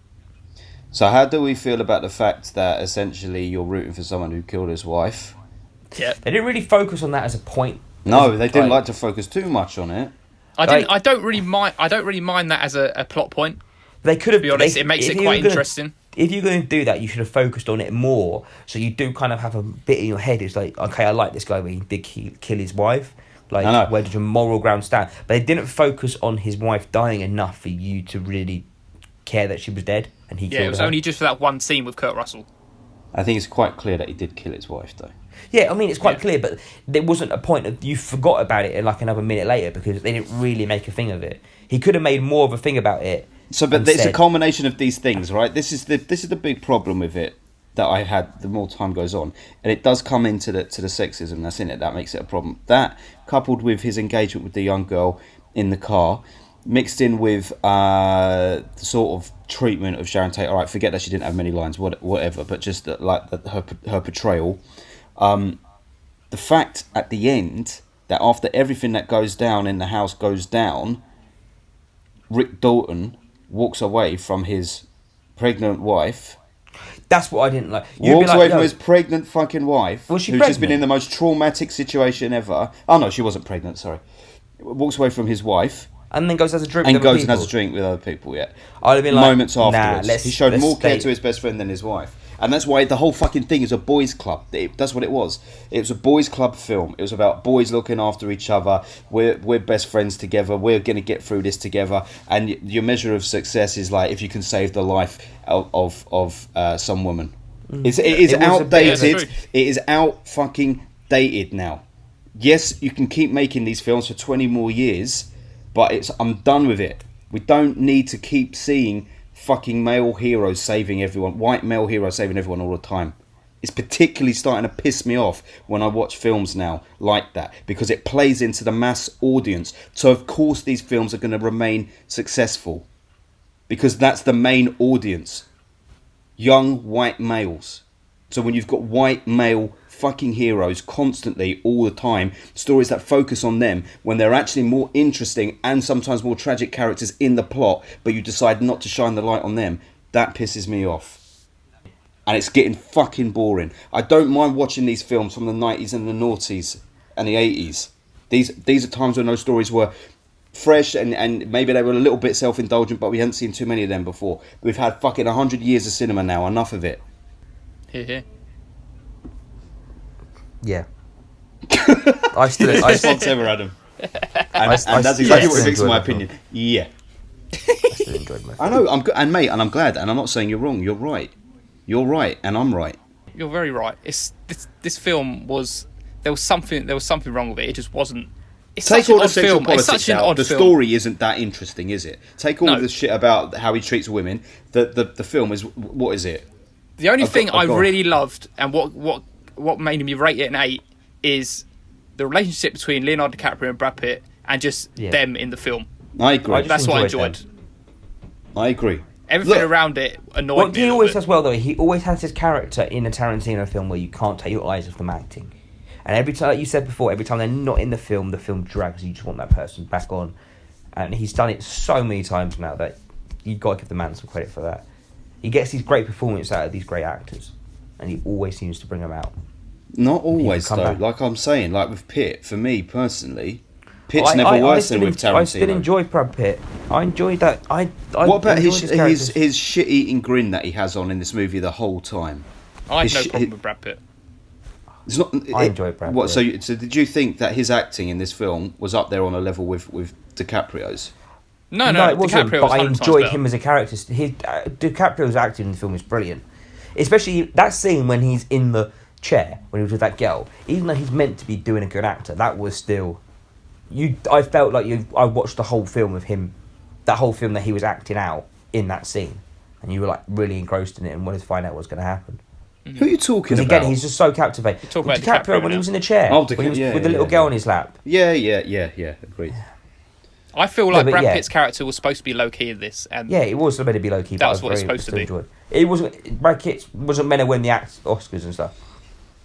So how do we feel about the fact that essentially you're rooting for someone who killed his wife? Yeah. They didn't really focus on that as a point. No, they didn't like to focus too much on it. I don't really mind that as a plot point. They could have. To be honest, it makes it quite interesting. If you're going to do that, you should have focused on it more, so you do kind of have a bit in your head. It's like, okay, I like this guy, but he did kill his wife. Like, where did your moral ground stand? But they didn't focus on his wife dying enough for you to really care that she was dead, and he killed her. Yeah, it was only just for that one scene with Kurt Russell. I think it's quite clear that he did kill his wife, though. Yeah, I mean, it's quite clear, but there wasn't a point of you forgot about it in like another minute later because they didn't really make a thing of it. He could have made more of a thing about it. So, but it's a culmination of these things, right? This is the big problem with it that I had. The more time goes on, and it does come into the sexism that's in it. That makes it a problem. That coupled with his engagement with the young girl in the car, mixed in with the sort of treatment of Sharon Tate. All right, forget that she didn't have many lines, whatever, but just her portrayal. The fact at the end that after everything that goes down in the house goes down, Rick Dalton walks away from his pregnant wife. That's what I didn't like. Walks away from his pregnant fucking wife, Was she who's just been pregnant? in the most traumatic situation ever. Oh no, she wasn't pregnant. Sorry. Walks away from his wife and then goes and has a drink and with other goes people. and has a drink with other people. Yeah. I'd have been like, moments afterwards. Nah, He showed more care stay. to his best friend than his wife. And that's why the whole fucking thing is a boys' club. That's what it was. It was a boys' club film. It was about boys looking after each other. We're best friends together. We're going to get through this together. And your measure of success is like if you can save the life of some woman. It is outdated. It is out fucking dated now. Yes, you can keep making these films for 20 more years, but I'm done with it. We don't need to keep seeing fucking male heroes saving everyone, white male heroes saving everyone all the time. It's particularly starting to piss me off when I watch films now like that, because it plays into the mass audience. So of course these films are going to remain successful, because that's the main audience. Young white males. So when you've got white male fucking heroes constantly, all the time, stories that focus on them when they're actually more interesting and sometimes more tragic characters in the plot, but you decide not to shine the light on them, that pisses me off. And it's getting fucking boring. I don't mind watching these films from the 90s and the noughties and the 80s. These are times when those stories were fresh and maybe they were a little bit self-indulgent, but we hadn't seen too many of them before. We've had fucking 100 years of cinema now, enough of it. Here. Yeah. I still Response ever, Adam. And that's exactly what fixed my opinion. Yeah. I still enjoyed my film. I know, I'm good, and mate, and I'm glad, and I'm not saying you're wrong. You're right. You're right, and I'm right. You're very right. This film was there was something wrong with it. It just wasn't. It's Take such an all the odd sexual film. It's politics such an out. odd The film. story isn't that interesting, is it? Take all No. of the shit about how he treats women. The film is, what is it? The only thing I I've got- really loved and what made me rate it an 8 is the relationship between Leonardo DiCaprio and Brad Pitt and just them in the film. I agree. I just That's what I enjoyed enjoyed. I agree. Everything Look, around it annoyed What me. he a always little does well, though, he always has his character in a Tarantino film where you can't take your eyes off them acting. And every time, like you said before, every time they're not in the film drags. You just want that person back on. And he's done it so many times now that you've got to give the man some credit for that. He gets these great performances out of these great actors. And he always seems to bring them out. Not always, come though. back. Like I'm saying, like with Pitt, for me personally, Pitt's never worse than with Tarantino. I still enjoy Brad Pitt. I enjoyed that. I What about enjoyed his characters. shit-eating grin that he has on in this movie the whole time? I have his no sh- problem with Brad Pitt. It's not. I enjoy Brad What? Pitt. So did you think that his acting in this film was up there on a level with DiCaprio's? No, No, it wasn't. DiCaprio But was I 100 times enjoyed better. him as a character. DiCaprio's acting in the film is brilliant, especially that scene when he's in the chair when he was with that girl. Even though he's meant to be doing a good actor, that was still. I felt like I watched the whole film of him, that whole film that he was acting out in that scene, and you were like really engrossed in it and wanted to find out what's going to happen. Who are you talking Because about? again, he's just so captivating. You're talking about DiCaprio DiCaprio when he now. was in the chair, Oh, when he was yeah, with the little yeah, girl yeah. on his lap. Yeah. Agreed. I feel No, like but Brad yeah. Pitt's character was supposed to be low key in this, and Yeah, it was meant to be low key. That was what it's supposed to be. It wasn't. Brad Pitt wasn't meant to win the Oscars and stuff.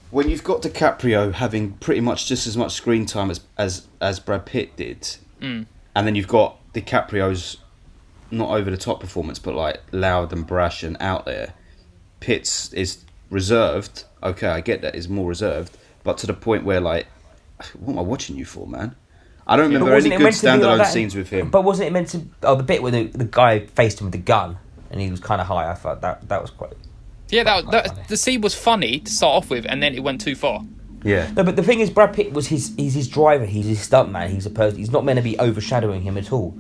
When you've got DiCaprio having pretty much just as much screen time as Brad Pitt did, and then you've got DiCaprio's not over the top performance, but like loud and brash and out there. Pitt's is reserved. Okay, I get that, is more reserved, but to the point where like, what am I watching you for, man? I don't remember any good standalone scenes with him. But wasn't it meant to? Oh, the bit where the guy faced him with the gun and he was kind of high. I thought that was quite. yeah, the scene was funny to start off with, and then it went too far. Yeah. No, but the thing is, Brad Pitt was he's his driver. He's his stuntman. He's a person. He's not meant to be overshadowing him at all.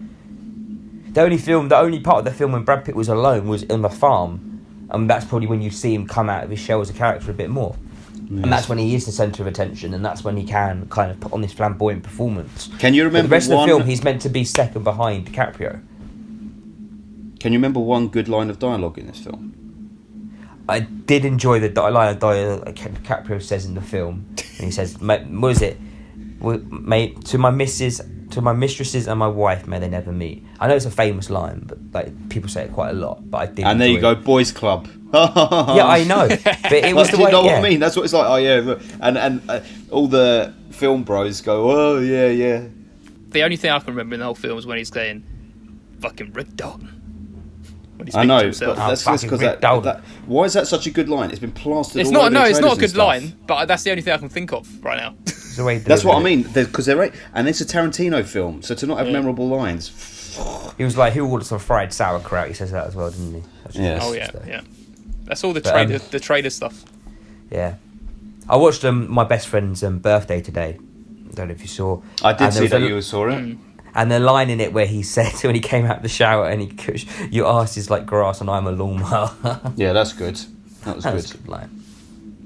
The only part of the film when Brad Pitt was alone was in the farm, and that's probably when you see him come out of his shell as a character a bit more. And that's when he is the centre of attention, and that's when he can kind of put on this flamboyant performance. Can you But remember the rest one? of the film, he's meant to be second behind DiCaprio. Can you remember one good line of dialogue in this film? I did enjoy the line of dialogue that DiCaprio says in the film, and he says, "What is it? Mate, to my missus, to my mistresses and my wife, may they never meet. I know it's a famous line, but like people say it quite a lot. But I did. And there you enjoy go, it. boys' club. Yeah, I know, but it was Do the you way. know Yeah. what I mean? That's what it's like. Oh yeah, and all the film bros go, oh yeah. The only thing I can remember in the whole film is when he's saying, "Fucking Rick Dalton." When he's I speaking to know, himself. but that's fucking because Rick Dalton. that. Why is that such a good line? It's been plastered. It's all not. over No, the it's not a trailers good and stuff. line, but that's the only thing I can think of right now. It's the way he That's what I delivered it. mean, because they're right, and it's a Tarantino film, so to not have memorable lines. He was like, "Who ordered some fried sauerkraut?" He says that as well, didn't he? That's Yes. Oh yeah, yeah. That's all the But, trader, the trader stuff. Yeah. I watched my best friend's birthday today. Don't know if you saw. I did And there see was that a- you saw it. And the line in it where he said when he came out of the shower and your arse is like grass and I'm a lawnmower. Yeah, that's good. That was That's a good. good line.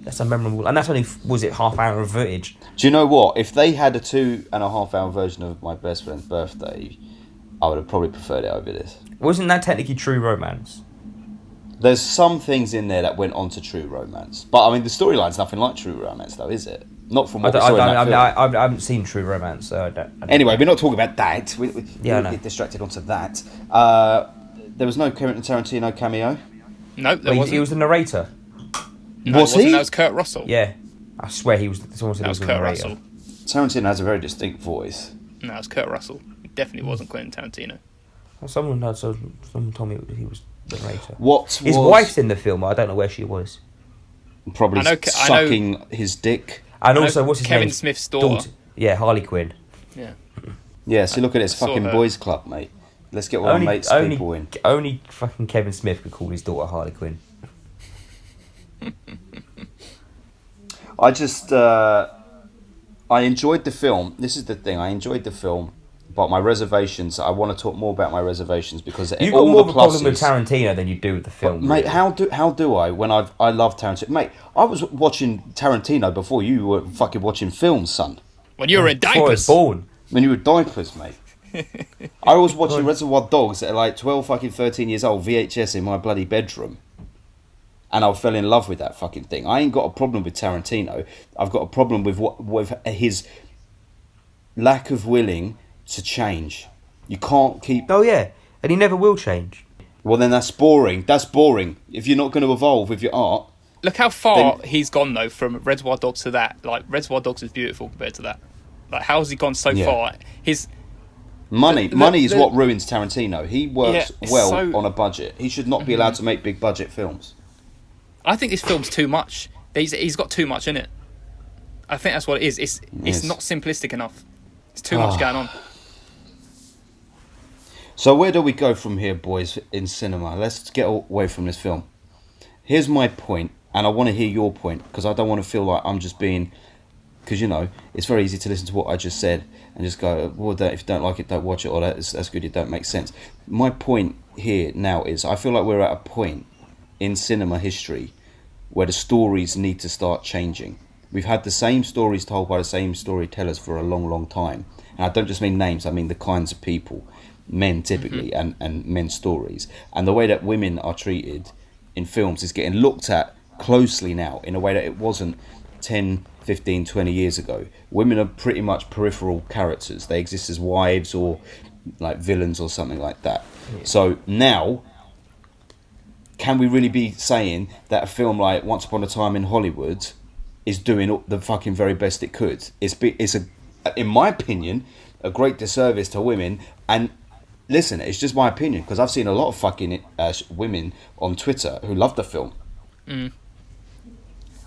That's a memorable, and that's only was it half hour of footage. Do you know what? If they had a 2.5 hour version of my best friend's birthday, I would have probably preferred it over this. Wasn't that technically True Romance? There's some things in there that went on to True Romance, but I mean the storyline's nothing like True Romance, though, is it? Not from what we saw in that film. I haven't seen True Romance, so I don't. Anyway, we're not talking about that. We Yeah, I know. get distracted onto that. There was no Quentin Tarantino cameo. No, there He wasn't. was the narrator. No, it Was wasn't. he? That was Kurt Russell. Yeah, I swear he was. Someone said That he was was the Kurt narrator. Russell. Tarantino has a very distinct voice. No, it was Kurt Russell. It definitely wasn't Quentin Tarantino. Someone told me he was the narrator. Was His wife's in the film. I don't know where she was. probably I know- sucking his dick. And I know also, what's his name? Kevin Smith's daughter. Yeah, Harley Quinn. Yeah. Yeah, so look at it, it's I saw fucking her. boys' club, mate. Let's get one of our mates people in. Only fucking Kevin Smith could call his daughter Harley Quinn. I just, I enjoyed the film. This is the thing, I enjoyed the film, but my reservations, I want to talk more about my reservations because You've got all more the of a problem with pluses. Tarantino than you do with the film. Mate, really. how do I when I love Tarantino? Mate, I was watching Tarantino before you were fucking watching films, son. When you were in Before I was diapers. born. When you were diapers, mate. I was watching Reservoir Dogs at like 12 fucking 13 years old, VHS in my bloody bedroom. And I fell in love with that fucking thing. I ain't got a problem with Tarantino. I've got a problem with his lack of willing to change. You can't keep... Oh yeah, and he never will change. Well, then that's boring. That's boring. If you're not going to evolve with your art... Look how far Then- he's gone though from Reservoir Dogs to that. Like Reservoir Dogs is beautiful compared to that. Like how has he gone so Yeah. far? His Money is the- what ruins Tarantino. He works Yeah, well so- on a budget. He should not be allowed to make big budget films. I think this film's too much. He's got too much in it. I think that's what it is. It's Yes. not simplistic enough. It's too much going on. So where do we go from here, boys, in cinema? Let's get away from this film. Here's my point, and I want to hear your point, because I don't want to feel like I'm just being... Because, you know, it's very easy to listen to what I just said and just go, well, if you don't like it, don't watch it, or that's good, it don't make sense. My point here now is I feel like we're at a point in cinema history where the stories need to start changing. We've had the same stories told by the same storytellers for a long, long time. And I don't just mean names, I mean the kinds of people, men typically, and men's stories. And the way that women are treated in films is getting looked at closely now in a way that it wasn't 10, 15, 20 years ago. Women are pretty much peripheral characters. They exist as wives or like villains or something like that. Yeah. So now, can we really be saying that a film like Once Upon a Time in Hollywood is doing the fucking very best it could? It's in my opinion, a great disservice to women. And listen, it's just my opinion, because I've seen a lot of fucking women on Twitter who love the film.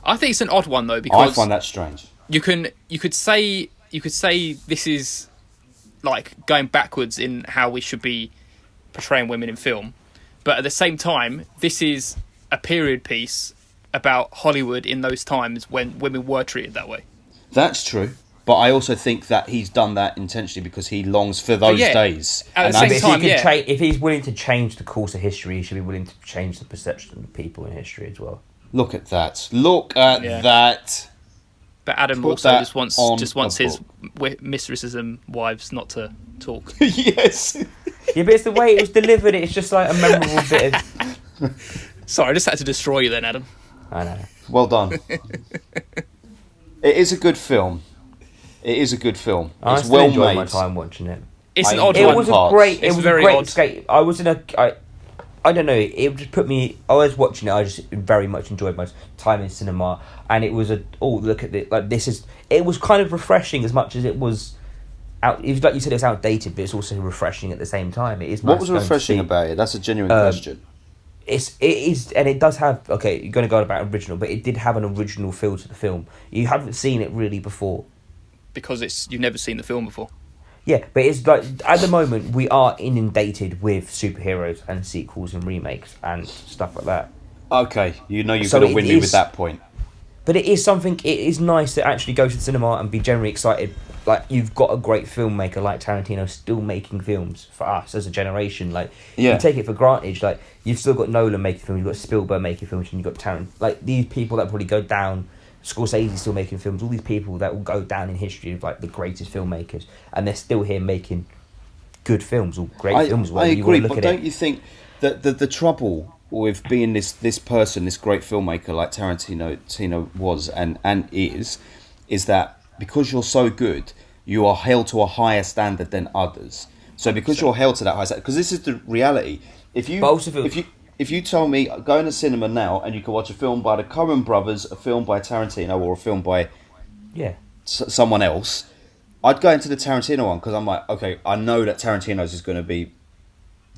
I think it's an odd one though, because I find that strange. you could say this is like going backwards in how we should be portraying women in film, but at the same time, this is a period piece about Hollywood in those times when women were treated that way. That's true. But I also think that he's done that intentionally because he longs for those days. At the And same time, If he's willing to change the course of history, he should be willing to change the perception of people in history as well. look at that. Look at that. But Adam Put also that just wants on a his mistresses and wives not to talk. Yes. Yeah, but it's the way it was delivered. It's just like a memorable bit of... Sorry, I just had to destroy you then, Adam. I know. Well done. It is a good film. It is a good film. I It's still well enjoyed made. my time watching it. It's an I odd enjoyed It one. was a parts. great. It It's was very a great odd. escape. I was in a. I don't know. It just put me. I was watching it. I just very much enjoyed my time in cinema, and it was a. Oh, look at it! Like this is. It was kind of refreshing as much as it was. Out. Like you said, it's outdated, but it's also refreshing at the same time. It is. What nice was going to refreshing see- about it? That's a genuine question. It is, and it does have. Okay, you're going to go on about original, but it did have an original feel to the film. You haven't seen it really before. Because you've never seen the film before. Yeah, but it's like at the moment we are inundated with superheroes and sequels and remakes and stuff like that. Okay, you're So going to it win me is- with that point. But it is something. It is nice to actually go to the cinema and be generally excited. Like you've got a great filmmaker like Tarantino still making films for us as a generation. Like Yeah. you take it for granted. Like you've still got Nolan making films, you've got Spielberg making films, and you've got Tarantino. Like these people that probably go down. Scorsese still making films. All these people that will go down in history of like the greatest filmmakers, and they're still here making good films or great films. I whether you agree, want to look but at don't it. you think that the trouble with being this person, this great filmmaker like Tarantino was and is that because you're so good, you are held to a higher standard than others. So because you're held to that high standard, because this is the reality. If you But also feel- if you tell me go in the cinema now and you can watch a film by the Coen brothers, a film by Tarantino, or a film by Yeah, someone else, I'd go into the Tarantino one because I'm like, okay, I know that Tarantino's is going to be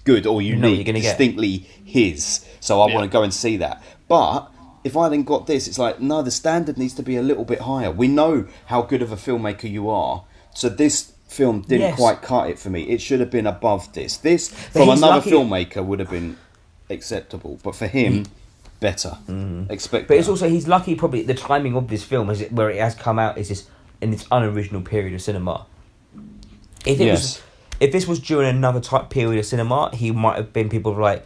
good or know what unique, you're gonna get. distinctly his. So I Yeah. want to go and see that. But if I then got this, it's like, no, the standard needs to be a little bit higher. We know how good of a filmmaker you are. So this film didn't Yes. quite cut it for me. It should have been above this. This, from he's another lucky- filmmaker, would have been acceptable. But for him, better. Expect but it's better. also he's lucky. Probably the timing of this film is where it has come out is this in its unoriginal period of cinema. If it Yes. was, if this was during another type period of cinema, he might have been people were like,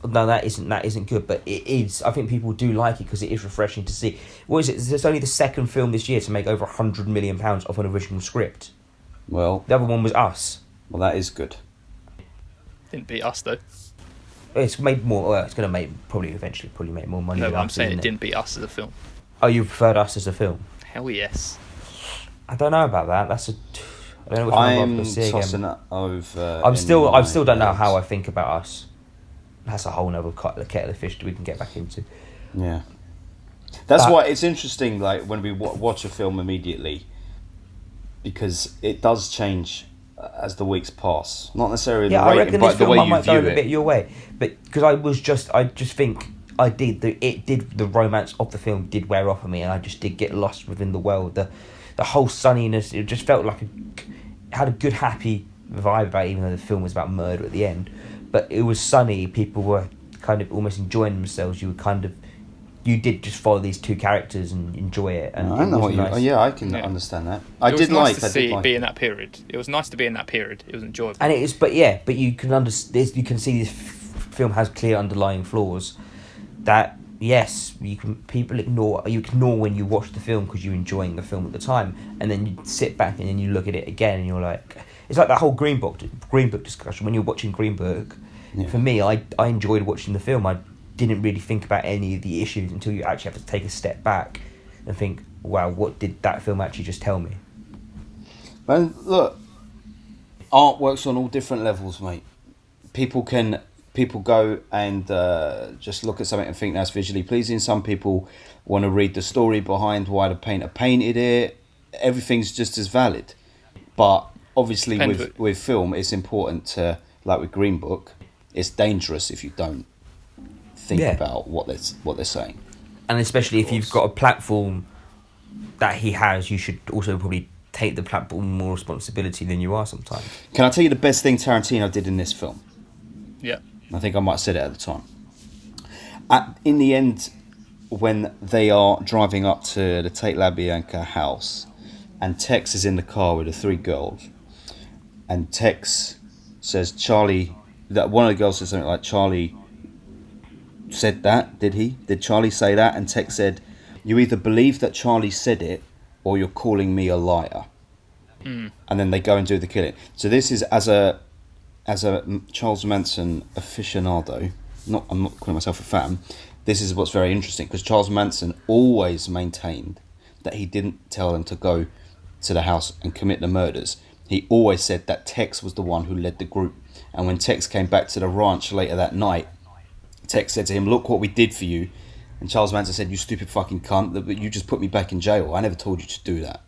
no, that isn't good. But it is. I think people do like it because it is refreshing to see. What is it? It's only the second film this year to make over £100 million off an original script. Well, The other one was Us. that is good. Didn't beat us though. It's made more. Well, it's going to probably make more money. No, than but I'm Us, saying isn't it didn't beat us as a film. Oh, you preferred Us as a film? Hell yes. I don't know about that. I don't know which one I'd I'm rather see tossing again. that over. I in still my don't know head. how I think about Us. That's a whole nother kettle of fish that we can get back into. Yeah, that's But- why it's interesting. Like when we watch a film immediately, because it does change as the weeks pass. Not necessarily Yeah, the I rating, reckon but this the film way I you might go view in a bit it. your way, but because I just think the romance of the film did wear off of me, and I just did get lost within the world. The whole sunniness, it just felt like it had a good happy vibe about it, even though the film was about murder at the end. But it was sunny. People were kind of almost enjoying themselves. You did just follow these two characters and enjoy it. And I it know was what you. nice. Yeah, I can Yeah. understand that. I It was did nice like. to I see did like. be in that period. It was nice to be in that period. It was enjoyable. And it is, but you can understand. You can see this film has clear underlying flaws. That yes, people ignore. You ignore when you watch the film because you're enjoying the film at the time, and then you sit back and then you look at it again and you're like, it's like that whole Green Book discussion. When you're watching Green Book, Yeah. for me, I enjoyed watching the film. I didn't really think about any of the issues until you actually have to take a step back and think, wow, what did that film actually just tell me? Man, look, art works on all different levels, mate. People go and just look at something and think that's visually pleasing. Some people want to read the story behind why the painter painted it. Everything's just as valid. But obviously Depends with film, it's important to, like with Green Book, it's dangerous if you don't think Yeah. about what they're saying. And especially if you've got a platform that he has, you should also probably take the platform more responsibility than you are sometimes. Can I tell you the best thing Tarantino did in this film? Yeah. I think I might have said it at the time. In the end, when they are driving up to the Tate LaBianca house, and Tex is in the car with the three girls, and Tex says, Charlie, that one of the girls says something like, Charlie said that, did he? Did Charlie say that? And Tex said, you either believe that Charlie said it, or you're calling me a liar. And then they go and do the killing. So this is as a Charles Manson aficionado. I'm not calling myself a fan. This is what's very interesting because Charles Manson always maintained that he didn't tell them to go to the house and commit the murders, he always said that Tex was the one who led the group. And when Tex came back to the ranch later that night, Tex said to him, "Look what we did for you." And Charles Manson said, "You stupid fucking cunt, that you just put me back in jail. I never told you to do that."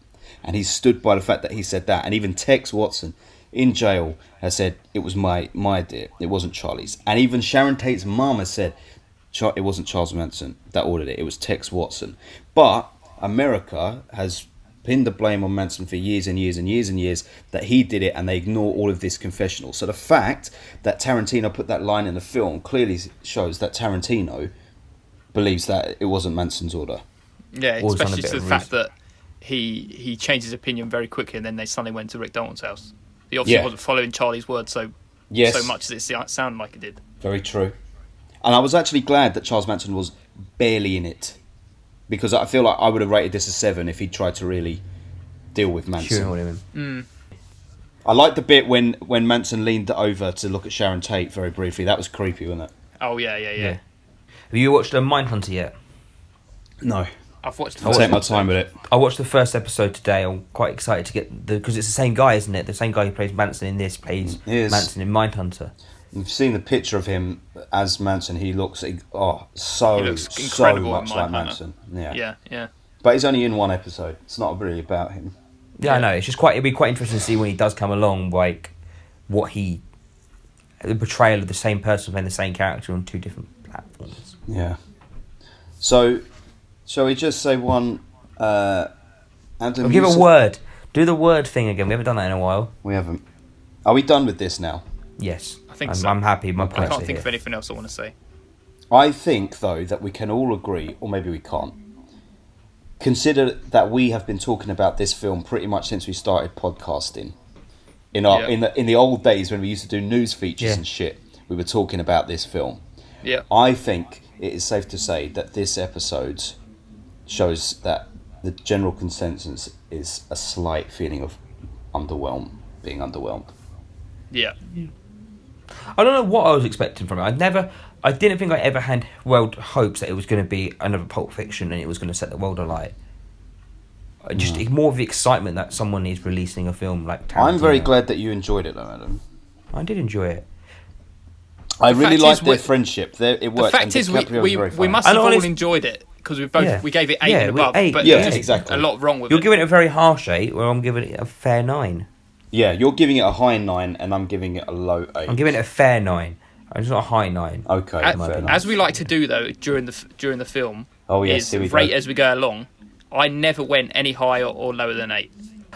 And he stood by the fact that he said that. And even Tex Watson in jail has said, "It was my idea, it wasn't Charlie's." And even Sharon Tate's mum has said, it wasn't Charles Manson that ordered it, it was Tex Watson. But America has pinned the blame on Manson for years and years and years and years, that he did it, and they ignore all of this confessional. So the fact that Tarantino put that line in the film clearly shows that Tarantino believes that it wasn't Manson's order. Yeah, Or it's on a especially bit to of the a fact that he changed his opinion very quickly, and then they suddenly went to Rick Dalton's house. He obviously wasn't following Charlie's word so much as it sounded like it did. Very true. And I was actually glad that Charles Manson was barely in it, because I feel like I would have rated this a 7 if he tried to really deal with Manson. I liked the bit when Manson leaned over to look at Sharon Tate very briefly. That was creepy, wasn't it? Oh, yeah. Have you watched Mindhunter yet? No. I've watched. I'll take my time with it. I watched the first episode today. I'm quite excited to get because it's the same guy, isn't it? The same guy who plays Manson in this plays Manson in Mindhunter. You've seen the picture of him as Manson. He looks He looks so incredible much in like Mindhunter. Manson. Yeah. But he's only in one episode. It's not really about him. Yeah, I know. It's just it'd be quite interesting to see when he does come along, like the portrayal of the same person playing the same character on 2 different platforms. Yeah. So, shall we just say one? Adam, We'll give a word. Do the word thing again. We haven't done that in a while. We haven't. Are we done with this now? Yes, I think I'm happy. My I points can't are think here. of anything else I want to say. I think, though, that we can all agree, or maybe we can't, consider that we have been talking about this film pretty much since we started podcasting. In the old days when we used to do news features and shit, we were talking about this film. Yeah. I think it is safe to say that this episode shows that the general consensus is a slight feeling of being underwhelmed. Yeah. I don't know what I was expecting from it. I didn't think I ever had hopes that it was going to be another Pulp Fiction and it was going to set the world alight. It's more of the excitement that someone is releasing a film like Tarantino. I'm very glad that you enjoyed it, though, Adam. I did enjoy it. I really liked their friendship. It worked. The fact is, we must have all enjoyed it because we gave it 8 and above. But exactly. A lot wrong with You're it. giving it a very harsh 8, where I'm giving it a fair 9. Yeah, you're giving it a high 9 and I'm giving it a low 8. I'm giving it a fair 9. It's not a high 9. Okay, fair enough. As we like to do though during the film, yes, is rate as we go along. I never went any higher or lower than 8.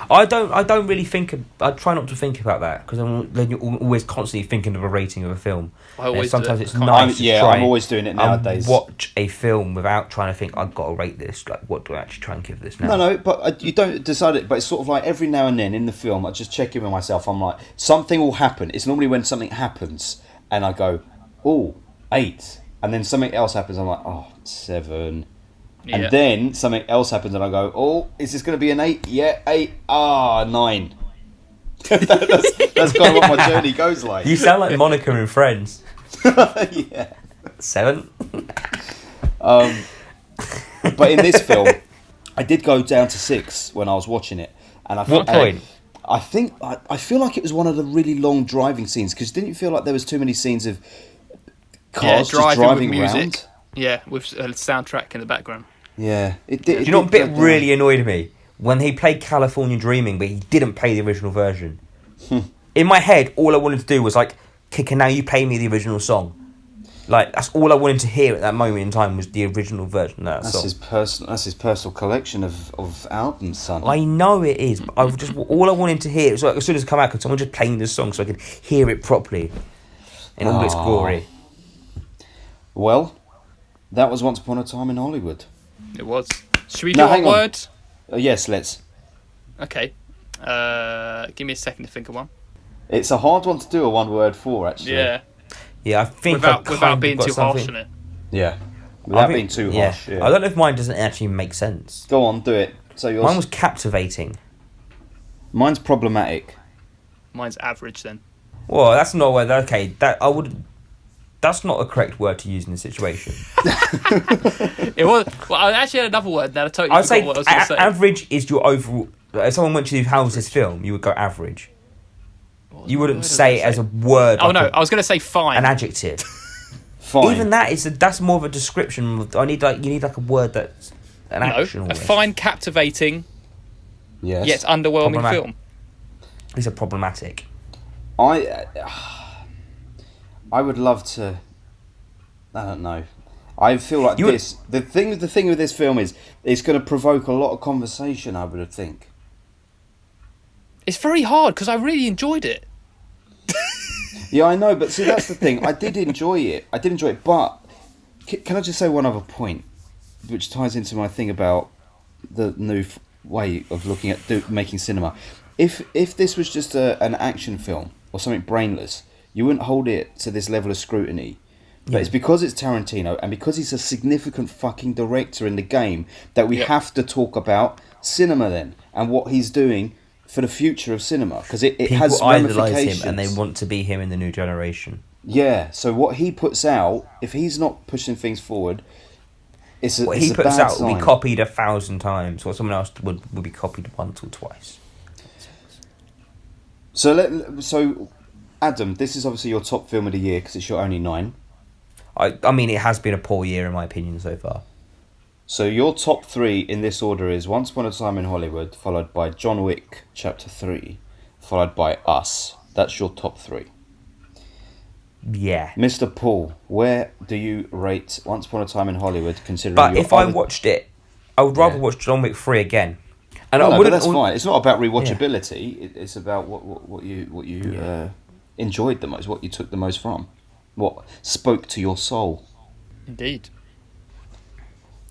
I don't really think. I try not to think about that because then you're always constantly thinking of a rating of a film. I always sometimes do. it's nice. I'm always doing it nowadays. Watch a film without trying to think I've got to rate this. Like, what do I actually try and give this now? No, but you don't decide it. But it's sort of like every now and then in the film, I just check in with myself. I'm like, something will happen. It's normally when something happens, and I go, 8, and then something else happens. I'm like, 7. Yeah. And then something else happens and I go, is this going to be an 8? Yeah, 8. 9. that's kind of what my journey goes like. You sound like Monica in Friends. Yeah. 7. But in this film, I did go down to 6 when I was watching it. And What point? I feel like it was one of the really long driving scenes because didn't you feel like there was too many scenes of cars just driving with music. around? Yeah, with a soundtrack in the background. Yeah, Do you know what bit really annoyed me? When he played California Dreaming, but he didn't play the original version. In my head, all I wanted to do was like, "Can now you play me the original song?" Like that's all I wanted to hear at that moment in time was the original version of that song. That's his personal collection of albums, son. I know it is. But all I wanted to hear was like as soon as it come out, could someone just play me this song so I could hear it properly in all its glory? Well, that was Once Upon a Time in Hollywood. It was. Should we do one word? Yes, let's. Okay. Give me a second to think of one. It's a hard one to do a one word for, actually. Yeah. Yeah, I think without being too harsh on it. Yeah. Without being too harsh. Yeah. I don't know if mine doesn't actually make sense. Go on, do it. So yours. Mine was captivating. Mine's problematic. Mine's average then. Well, that's not a word. Okay, that's not a correct word to use in this situation. It was. Well, I actually had another word. Now I totally I'd say forgot what I was going to say. average is your overall if someone went to you, how's this film? You would go average. You wouldn't word say was it I as a say? word. Oh like no, I was going to say fine. an adjective. Fine. Even that's more of a description. You need like a word that's an action. A Almost. fine, captivating, Yes. yet underwhelming Problematic. film. These are problematic. I would love to. I don't know. I feel like You would- this. The thing with this film is it's going to provoke a lot of conversation. I would think. It's very hard because I really enjoyed it. Yeah, I know, but see, that's the thing. I did enjoy it, but can I just say one other point, which ties into my thing about the new way of looking at making cinema. If this was just an action film or something brainless, you wouldn't hold it to this level of scrutiny. But it's because it's Tarantino and because he's a significant fucking director in the game that we have to talk about cinema then and what he's doing for the future of cinema, because it has People idolise ramifications. him and they want to be him in the new generation. Yeah, so what he puts out, if he's not pushing things forward, it's a, What it's he a puts bad out will sign. be copied 1,000 times. What someone else would be copied once or twice. So Adam, this is obviously your top film of the year because it's your only 9. I mean, it has been a poor year in my opinion so far. So your top 3 in this order is Once Upon a Time in Hollywood, followed by John Wick Chapter 3, followed by Us. That's your top 3. Yeah. Mr. Paul, where do you rate Once Upon a Time in Hollywood, considering But your if I other... watched it, I would rather Yeah. watch John Wick 3 again. And No, I but wouldn't. that's fine. It's not about rewatchability. It's about what you enjoyed the most, what you took the most from, what spoke to your soul. Indeed.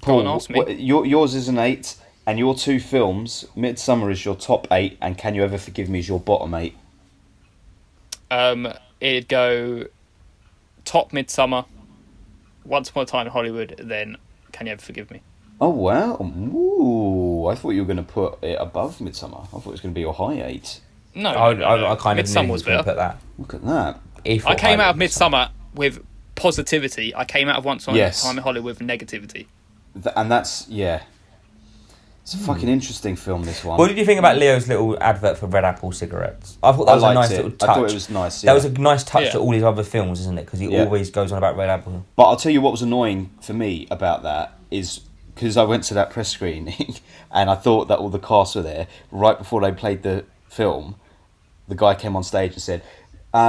Paul, Go on, ask me. Yours is an 8, and your 2 films, Midsummer is your top 8, and Can You Ever Forgive Me is your bottom 8. It'd go top Midsummer, Once Upon a Time in Hollywood, then Can You Ever Forgive Me? Oh wow! Ooh, I thought you were going to put it above Midsummer. I thought it was going to be your high 8. No, I kind of Midsummer knew he was was going to better. put that. Look at that. If I came out of would. Midsummer with positivity. I came out of Once Upon Yes. a Time in Hollywood with negativity. And that's It's a fucking interesting film. This one. What did you think about Leo's little advert for Red Apple cigarettes? I thought that I was a liked nice it. little touch. I thought it was nice. That Yeah. was a nice touch Yeah. to all his other films, isn't it? Because he Yeah. always goes on about Red Apple. But I'll tell you what was annoying for me about that is because I went to that press screening and I thought that all the cast were there. Right before they played the film, the guy came on stage and said,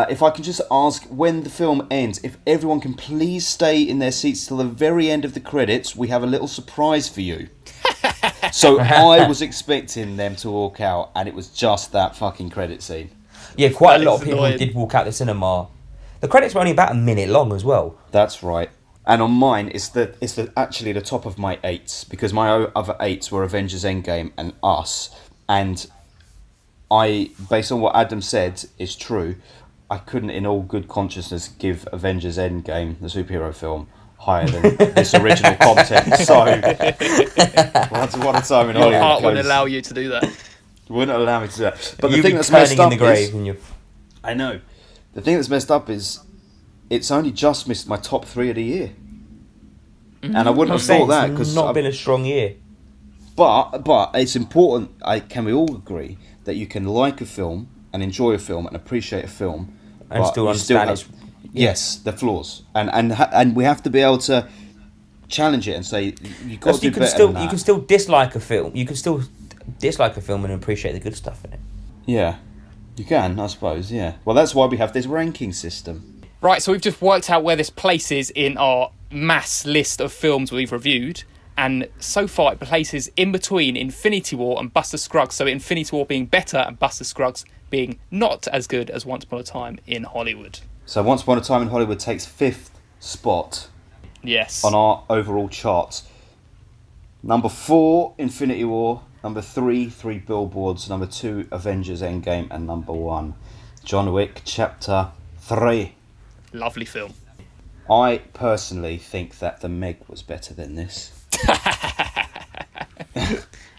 if I can just ask when the film ends, if everyone can please stay in their seats till the very end of the credits, we have a little surprise for you. So I was expecting them to walk out and it was just that fucking credit scene. Yeah, quite That a lot is of people annoying. did walk out the cinema. The credits were only about a minute long as well. That's right. And on mine, it's actually the top of my 8s because my other 8s were Avengers Endgame and Us. And I, based on what Adam said, is true. I couldn't, in all good consciousness, give Avengers Endgame, the superhero film, higher than this original content. So, Once Upon a Time in Your Hollywood heart wouldn't goes- allow you to do that. wouldn't allow me to do that. But the You'd thing be that's turning messed in up the grave is, and you. I know, the thing that's messed up is, it's only just missed my top 3 of the year. And I wouldn't have thought that because not been a strong year. But it's important. Can we all agree that you can like a film and enjoy a film and appreciate a film, And but still you understand have, its- yes, the flaws, and we have to be able to challenge it and say you got to do You can better still than that. you can still dislike a film. You can still dislike a film and appreciate the good stuff in it. Yeah, you can, I suppose. Yeah. Well, that's why we have this ranking system. Right, so we've just worked out where this places in our mass list of films we've reviewed, and so far it places in between Infinity War and Buster Scruggs, so Infinity War being better and Buster Scruggs being not as good as Once Upon a Time in Hollywood. So Once Upon a Time in Hollywood takes 5th spot Yes. on our overall charts. Number 4, Infinity War. Number 3, 3 Billboards. Number 2, Avengers Endgame. And number 1, John Wick Chapter 3. Lovely film. I personally think that The Meg was better than this.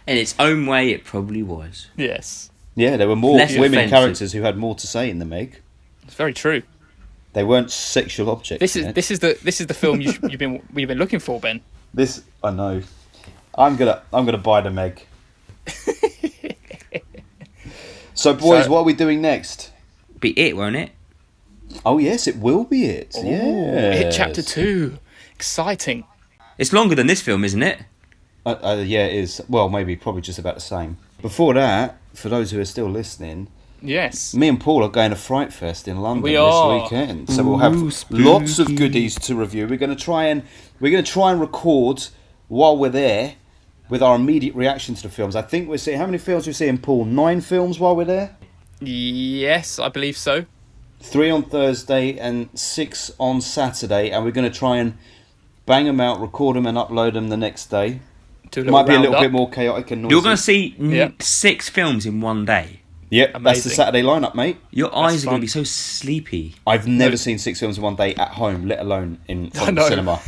In its own way, it probably was. Yes. Yeah, there were more Less women offensive. characters who had more to say in The Meg. It's very true. They weren't sexual objects. This in it. is the film we've been looking for, Ben. This I know. I'm gonna buy The Meg. So, boys, So- what are we doing next? Be it, won't it? Oh, yes, it will be it. Ooh, Yeah. It Chapter 2. Exciting. It's longer than this film, isn't it? Yeah, it is. Well, maybe probably just about the same. Before that, for those who are still listening, Yes. me and Paul are going to Fright Fest in London We are. this weekend. So we'll have lots of goodies to review. We're going to try and record while we're there with our immediate reaction to the films. I think we're seeing, how many films we're seeing, Paul? 9 films while we're there? Yes, I believe so. 3 on Thursday and 6 on Saturday, and we're going to try and bang them out, record them and upload them the next day. Do Might be a little roundup. bit more chaotic and noisy. You're going to see Yeah. 6 films in one day. Yep, that's the Amazing. Saturday lineup, mate. Your eyes are fun. going to be so sleepy. I've never seen 6 films in one day at home, let alone in front of the know. cinema.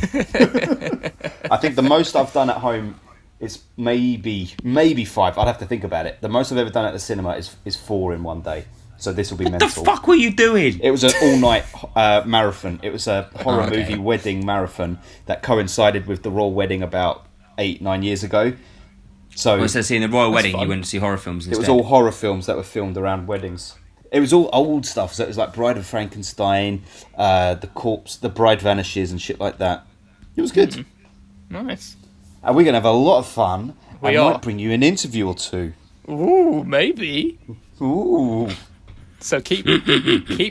I think the most I've done at home is maybe 5. I'd have to think about it. The most I've ever done at the cinema is 4 in one day. So this will be What mental. the fuck were you doing? It was an all-night marathon. It was a horror Okay. movie wedding marathon that coincided with the royal wedding about 8-9 years ago. So Well, instead of seeing the royal wedding, fun. you went to see horror films it instead. was all horror films that were filmed around weddings. It was all old stuff. So it was like Bride of Frankenstein, The Corpse, The Bride Vanishes, and shit like that. It was good. Nice. And we're going to have a lot of fun. We I are. might bring you an interview or two. Ooh, maybe. Ooh. So keep We're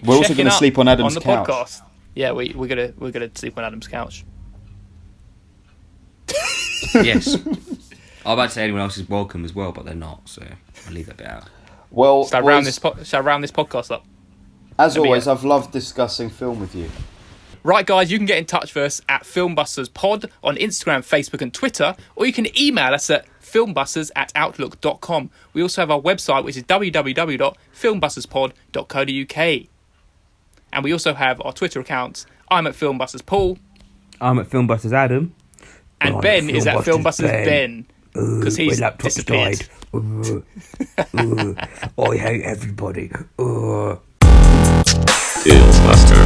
also checking gonna up sleep on Adam's the couch. podcast. Yeah, we're gonna sleep on Adam's couch. Yes. I'm about to say anyone else is welcome as well, but they're not, so I'll leave that bit out. Well, Shall I boys, round this podcast up? as Let me always, get- I've loved discussing film with you. Right, guys, you can get in touch with us at FilmBusters Pod on Instagram, Facebook, and Twitter, or you can email us at filmbusters@outlook.com. We also have our website, which is www.filmbusterspod.co.uk. And we also have our Twitter accounts. I'm at FilmBusters Paul, I'm at FilmBusters Adam. and I'm Ben at is at FilmBusters FilmBusters Ben, because he's my laptop's disappeared. died. I hate everybody. Fieldbuster.